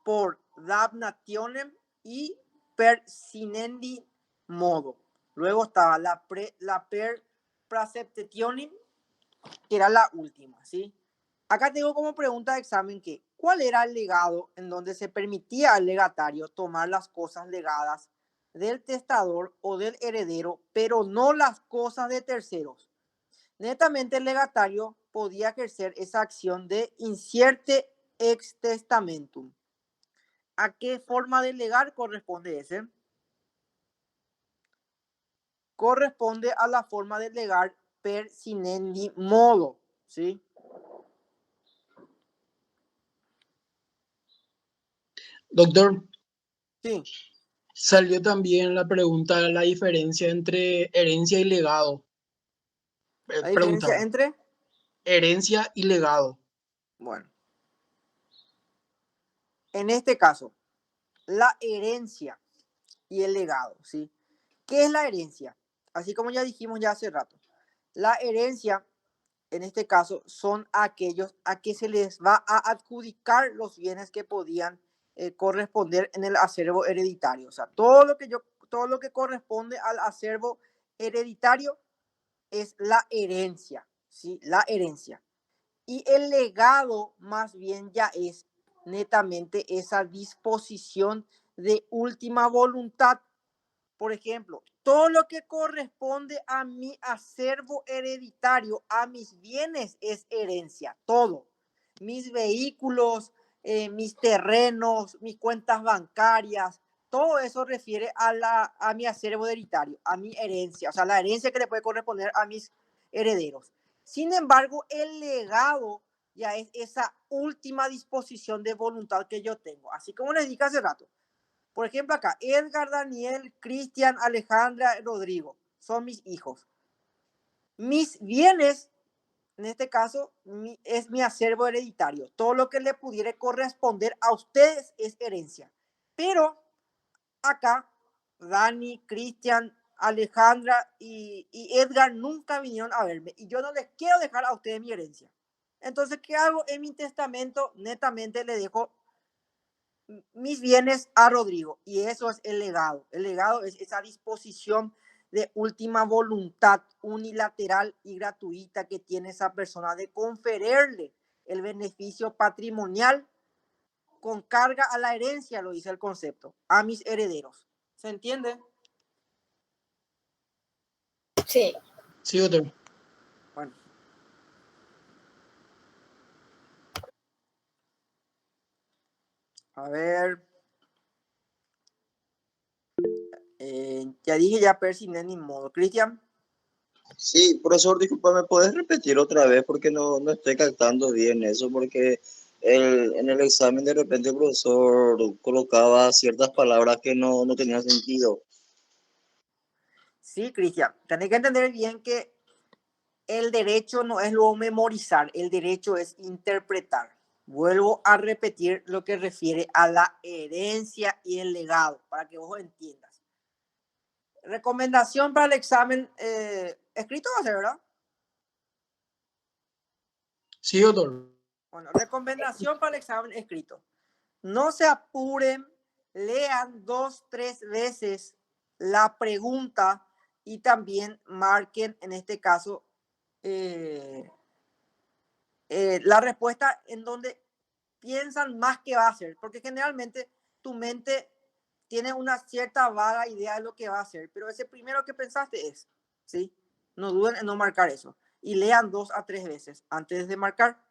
por damnationem y per sinendi modo. Luego estaba la per praceptationem, que era la última, ¿sí? Acá tengo como pregunta de examen que, ¿cuál era el legado en donde se permitía al legatario tomar las cosas legadas del testador o del heredero, pero no las cosas de terceros? Netamente el legatario podía ejercer esa acción de insierte ex testamentum. ¿A qué forma de legar corresponde ese? Corresponde a la forma de legar per sinendi modo, ¿sí? Doctor, Sí. salió también la pregunta de la diferencia entre herencia y legado. La diferencia Preguntaba, entre, herencia y legado. bueno, en este caso, la herencia y el legado, ¿sí? ¿Qué es la herencia? Así como ya dijimos ya hace rato, la herencia, en este caso, son aquellos a que se les va a adjudicar los bienes que podían corresponder en el acervo hereditario. O sea, todo lo que corresponde al acervo hereditario es la herencia, ¿sí? La herencia. Y el legado más bien ya es netamente esa disposición de última voluntad. Por ejemplo, todo lo que corresponde a mi acervo hereditario, a mis bienes, es herencia, todo. Mis vehículos, mis terrenos, mis cuentas bancarias, todo eso refiere a mi acervo hereditario, a mi herencia, o sea, la herencia que le puede corresponder a mis herederos. Sin embargo, el legado ya es esa última disposición de voluntad que yo tengo. Así como les dije hace rato. Por ejemplo, acá, Edgar, Daniel, Cristian, Alejandra, Rodrigo, son mis hijos. Mis bienes, en este caso, es mi acervo hereditario. Todo lo que le pudiera corresponder a ustedes es herencia. Pero acá, Dani, Cristian, Alejandra y Edgar nunca vinieron a verme. Y yo no les quiero dejar a ustedes mi herencia. Entonces, ¿qué hago? En mi testamento, netamente le dejo mis bienes a Rodrigo, y eso es el legado. El legado es esa disposición de última voluntad unilateral y gratuita que tiene esa persona de conferirle el beneficio patrimonial con carga a la herencia, lo dice el concepto, a mis herederos. ¿Se entiende? Sí. Sí, doctor. Bueno. A ver. Ya dije ya persiné ni modo. Cristian. Sí, profesor, disculpa, ¿me puedes repetir otra vez? Porque no estoy captando bien eso, porque en el examen de repente el profesor colocaba ciertas palabras que no tenían sentido. Sí, Cristian. Tenés que entender bien que el derecho no es luego memorizar, el derecho es interpretar. Vuelvo a repetir lo que refiere a la herencia y el legado, para que vos entiendas. Recomendación para el examen escrito va a ser, ¿verdad? Sí, doctor. Bueno, recomendación para el examen escrito. No se apuren, lean 2, 3 veces la pregunta y también marquen, en este caso, la respuesta en donde piensan más que va a ser, porque generalmente tu mente tiene una cierta vaga idea de lo que va a hacer, pero ese primero que pensaste es, ¿sí? No duden en no marcar eso. Y lean 2 a 3 veces antes de marcar.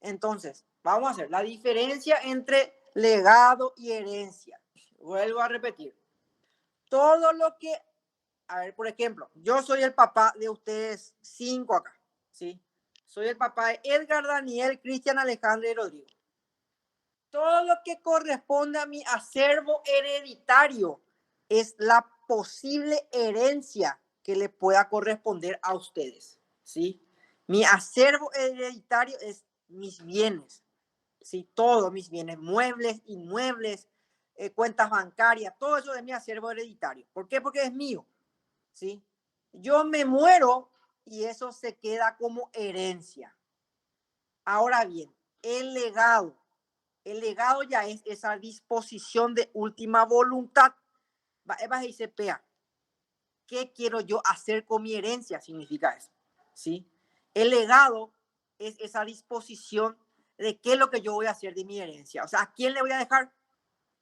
Entonces, vamos a hacer la diferencia entre legado y herencia. Vuelvo a repetir. Todo lo que, a ver, por ejemplo, yo soy el papá de ustedes 5 acá. ¿sí? Soy el papá de Edgar, Daniel, Cristian, Alejandro y Rodrigo. Todo lo que corresponde a mi acervo hereditario es la posible herencia que le pueda corresponder a ustedes, ¿sí? Mi acervo hereditario es mis bienes, ¿sí? Todos mis bienes, muebles, inmuebles, cuentas bancarias, todo eso es mi acervo hereditario. ¿Por qué? Porque es mío, ¿sí? Yo me muero y eso se queda como herencia. Ahora bien, el legado ya es esa disposición de última voluntad. Va y se pea. ¿Qué quiero yo hacer con mi herencia? Significa eso, ¿sí? El legado es esa disposición de qué es lo que yo voy a hacer de mi herencia. O sea, ¿a quién le voy a dejar?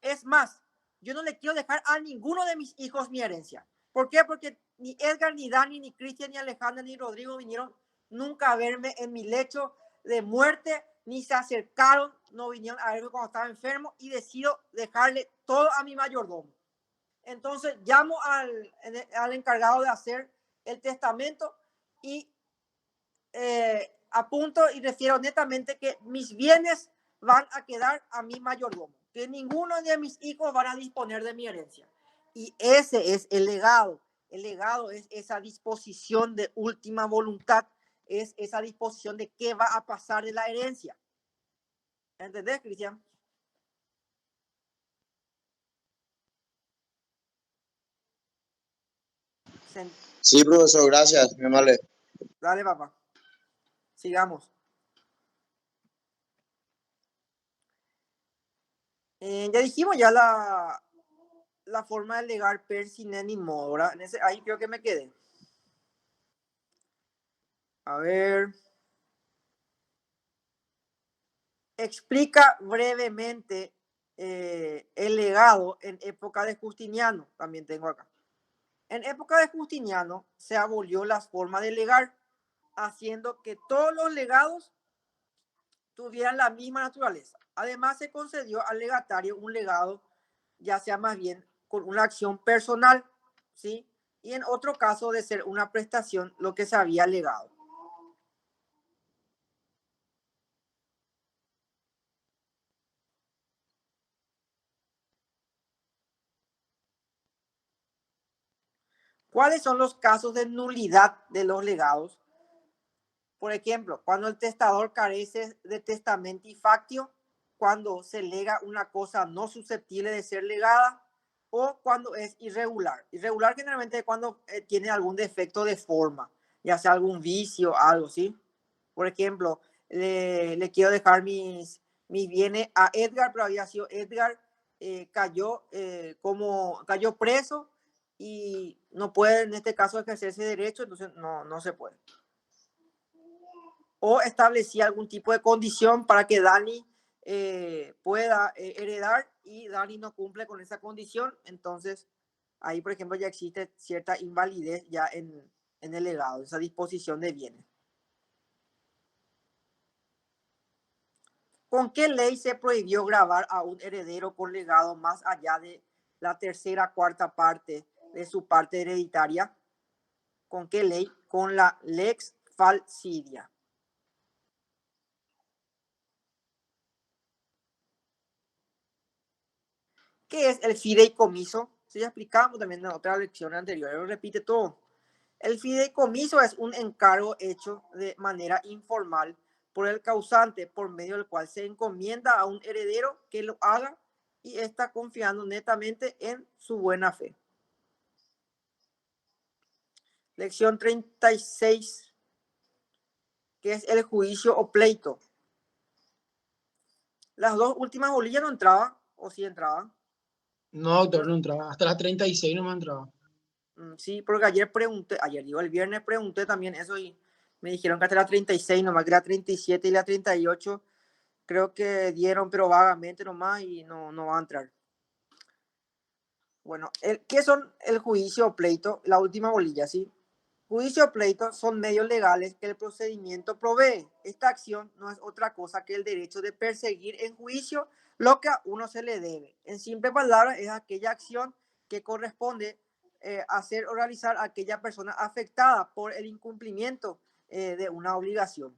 Es más, yo no le quiero dejar a ninguno de mis hijos mi herencia. ¿Por qué? Porque ni Edgar, ni Dani, ni Cristian, ni Alejandra, ni Rodrigo vinieron nunca a verme en mi lecho de muerte, ni se acercaron, no vinieron a verme cuando estaba enfermo, y decido dejarle todo a mi mayordomo. Entonces llamo al encargado de hacer el testamento y apunto y refiero netamente que mis bienes van a quedar a mi mayordomo, que ninguno de mis hijos van a disponer de mi herencia. Y ese es el legado. El legado es esa disposición de última voluntad, es esa disposición de qué va a pasar de la herencia. ¿Entendés, Cristian? Sí, profesor, gracias, mi amable. Dale, papá. Sigamos. Ya dijimos ya la forma de legar per sine ni modo, ¿verdad? Ahí creo que me quedé. A ver. Explica brevemente el legado en época de Justiniano. También tengo acá. En época de Justiniano se abolió las formas de legar, haciendo que todos los legados tuvieran la misma naturaleza. Además, se concedió al legatario un legado, ya sea más bien con una acción personal, ¿sí? Y en otro caso de ser una prestación, lo que se había legado. ¿Cuáles son los casos de nulidad de los legados? Por ejemplo, cuando el testador carece de testamento factio, cuando se lega una cosa no susceptible de ser legada, o cuando es irregular. Irregular generalmente es cuando tiene algún defecto de forma, ya sea algún vicio, algo, ¿sí? Por ejemplo, le quiero dejar mis bienes a Edgar, pero había sido Edgar, cayó preso y no puede en este caso ejercer ese derecho, entonces no se puede. O establecía algún tipo de condición para que Dani pueda heredar y Dani no cumple con esa condición, entonces ahí, por ejemplo, ya existe cierta invalidez ya en el legado, esa disposición de bienes. ¿Con qué ley se prohibió grabar a un heredero con legado más allá de la tercera cuarta parte de su parte hereditaria? ¿Con qué ley? Con la Lex Falcidia. ¿Qué es el fideicomiso? Sí, ya explicamos también en otra lección anterior, lo repite todo. El fideicomiso es un encargo hecho de manera informal por el causante, por medio del cual se encomienda a un heredero que lo haga y está confiando netamente en su buena fe. Lección 36, que es el juicio o pleito. Las dos últimas bolillas no entraban, o sí entraban. No, doctor, no entraba. Hasta las 36 no me entraba. Sí, porque el viernes pregunté también eso y me dijeron que hasta la 36 nomás, que la 37 y la 38 creo que dieron, pero vagamente nomás y no va a entrar. Bueno, ¿qué son el juicio o pleito? La última bolilla, ¿sí? Juicio o pleito son medios legales que el procedimiento provee. Esta acción no es otra cosa que el derecho de perseguir en juicio lo que a uno se le debe. En simple palabras, es aquella acción que corresponde hacer o realizar a aquella persona afectada por el incumplimiento de una obligación.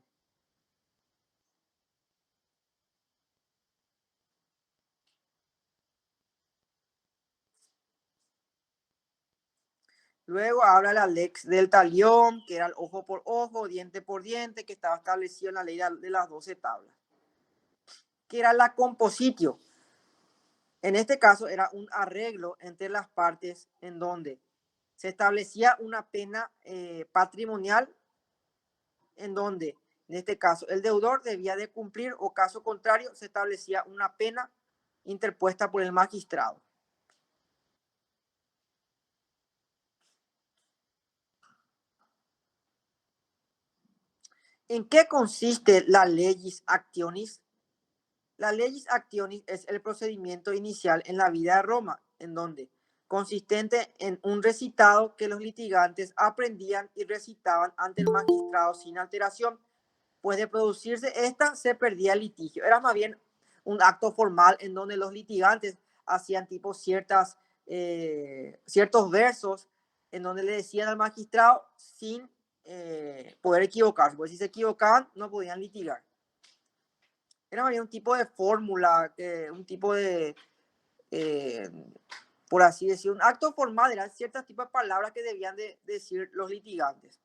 Luego habla la lex del talión, que era el ojo por ojo, diente por diente, que estaba establecido en la ley de las 12 tablas. Que era la compositio. En este caso era un arreglo entre las partes en donde se establecía una pena patrimonial en donde, en este caso, el deudor debía de cumplir o caso contrario se establecía una pena interpuesta por el magistrado. ¿En qué consiste la legis actionis? La legis actionis es el procedimiento inicial en la vida de Roma, en donde consistente en un recitado que los litigantes aprendían y recitaban ante el magistrado sin alteración, pues de producirse esta se perdía el litigio. Era más bien un acto formal en donde los litigantes hacían tipo ciertos versos en donde le decían al magistrado sin poder equivocarse, porque si se equivocaban no podían litigar. Era más bien un tipo de fórmula, un tipo de, por así decir, un acto formal, eran ciertos tipos de palabras que debían de decir los litigantes.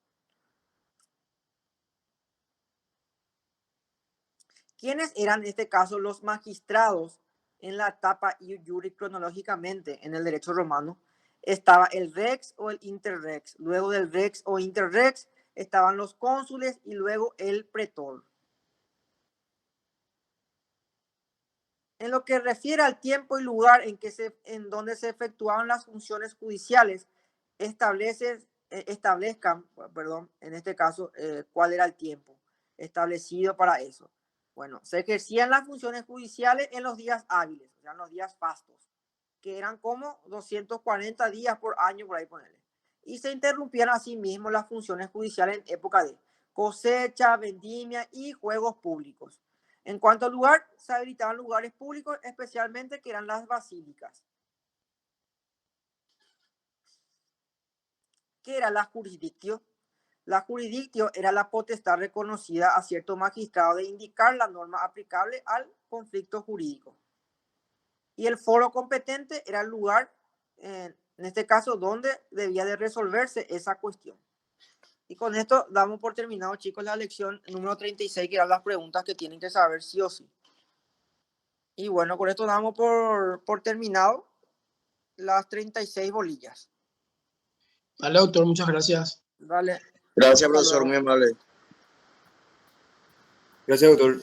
¿Quiénes eran en este caso los magistrados en la etapa iure cronológicamente en el derecho romano? Estaba el rex o el interrex. Luego del rex o interrex estaban los cónsules y luego el pretor. En lo que refiere al tiempo y lugar en donde se efectuaban las funciones judiciales, establezcan, en este caso, cuál era el tiempo establecido para eso. Bueno, se ejercían las funciones judiciales en los días hábiles, o sea, en los días fastos, que eran como 240 días por año, por ahí ponerle. Y se interrumpían asimismo las funciones judiciales en época de cosecha, vendimia y juegos públicos. En cuanto al lugar, se habilitaban lugares públicos, especialmente que eran las basílicas. ¿Qué era la jurisdictio? La jurisdictio era la potestad reconocida a cierto magistrado de indicar la norma aplicable al conflicto jurídico. Y el foro competente era el lugar, en este caso, donde debía de resolverse esa cuestión. Y con esto damos por terminado, chicos, la lección número 36, que eran las preguntas que tienen que saber sí o sí. Y bueno, con esto damos por terminado las 36 bolillas. Dale, doctor, muchas gracias. Dale. Gracias, Hasta profesor, luego. muy amable. Gracias, doctor.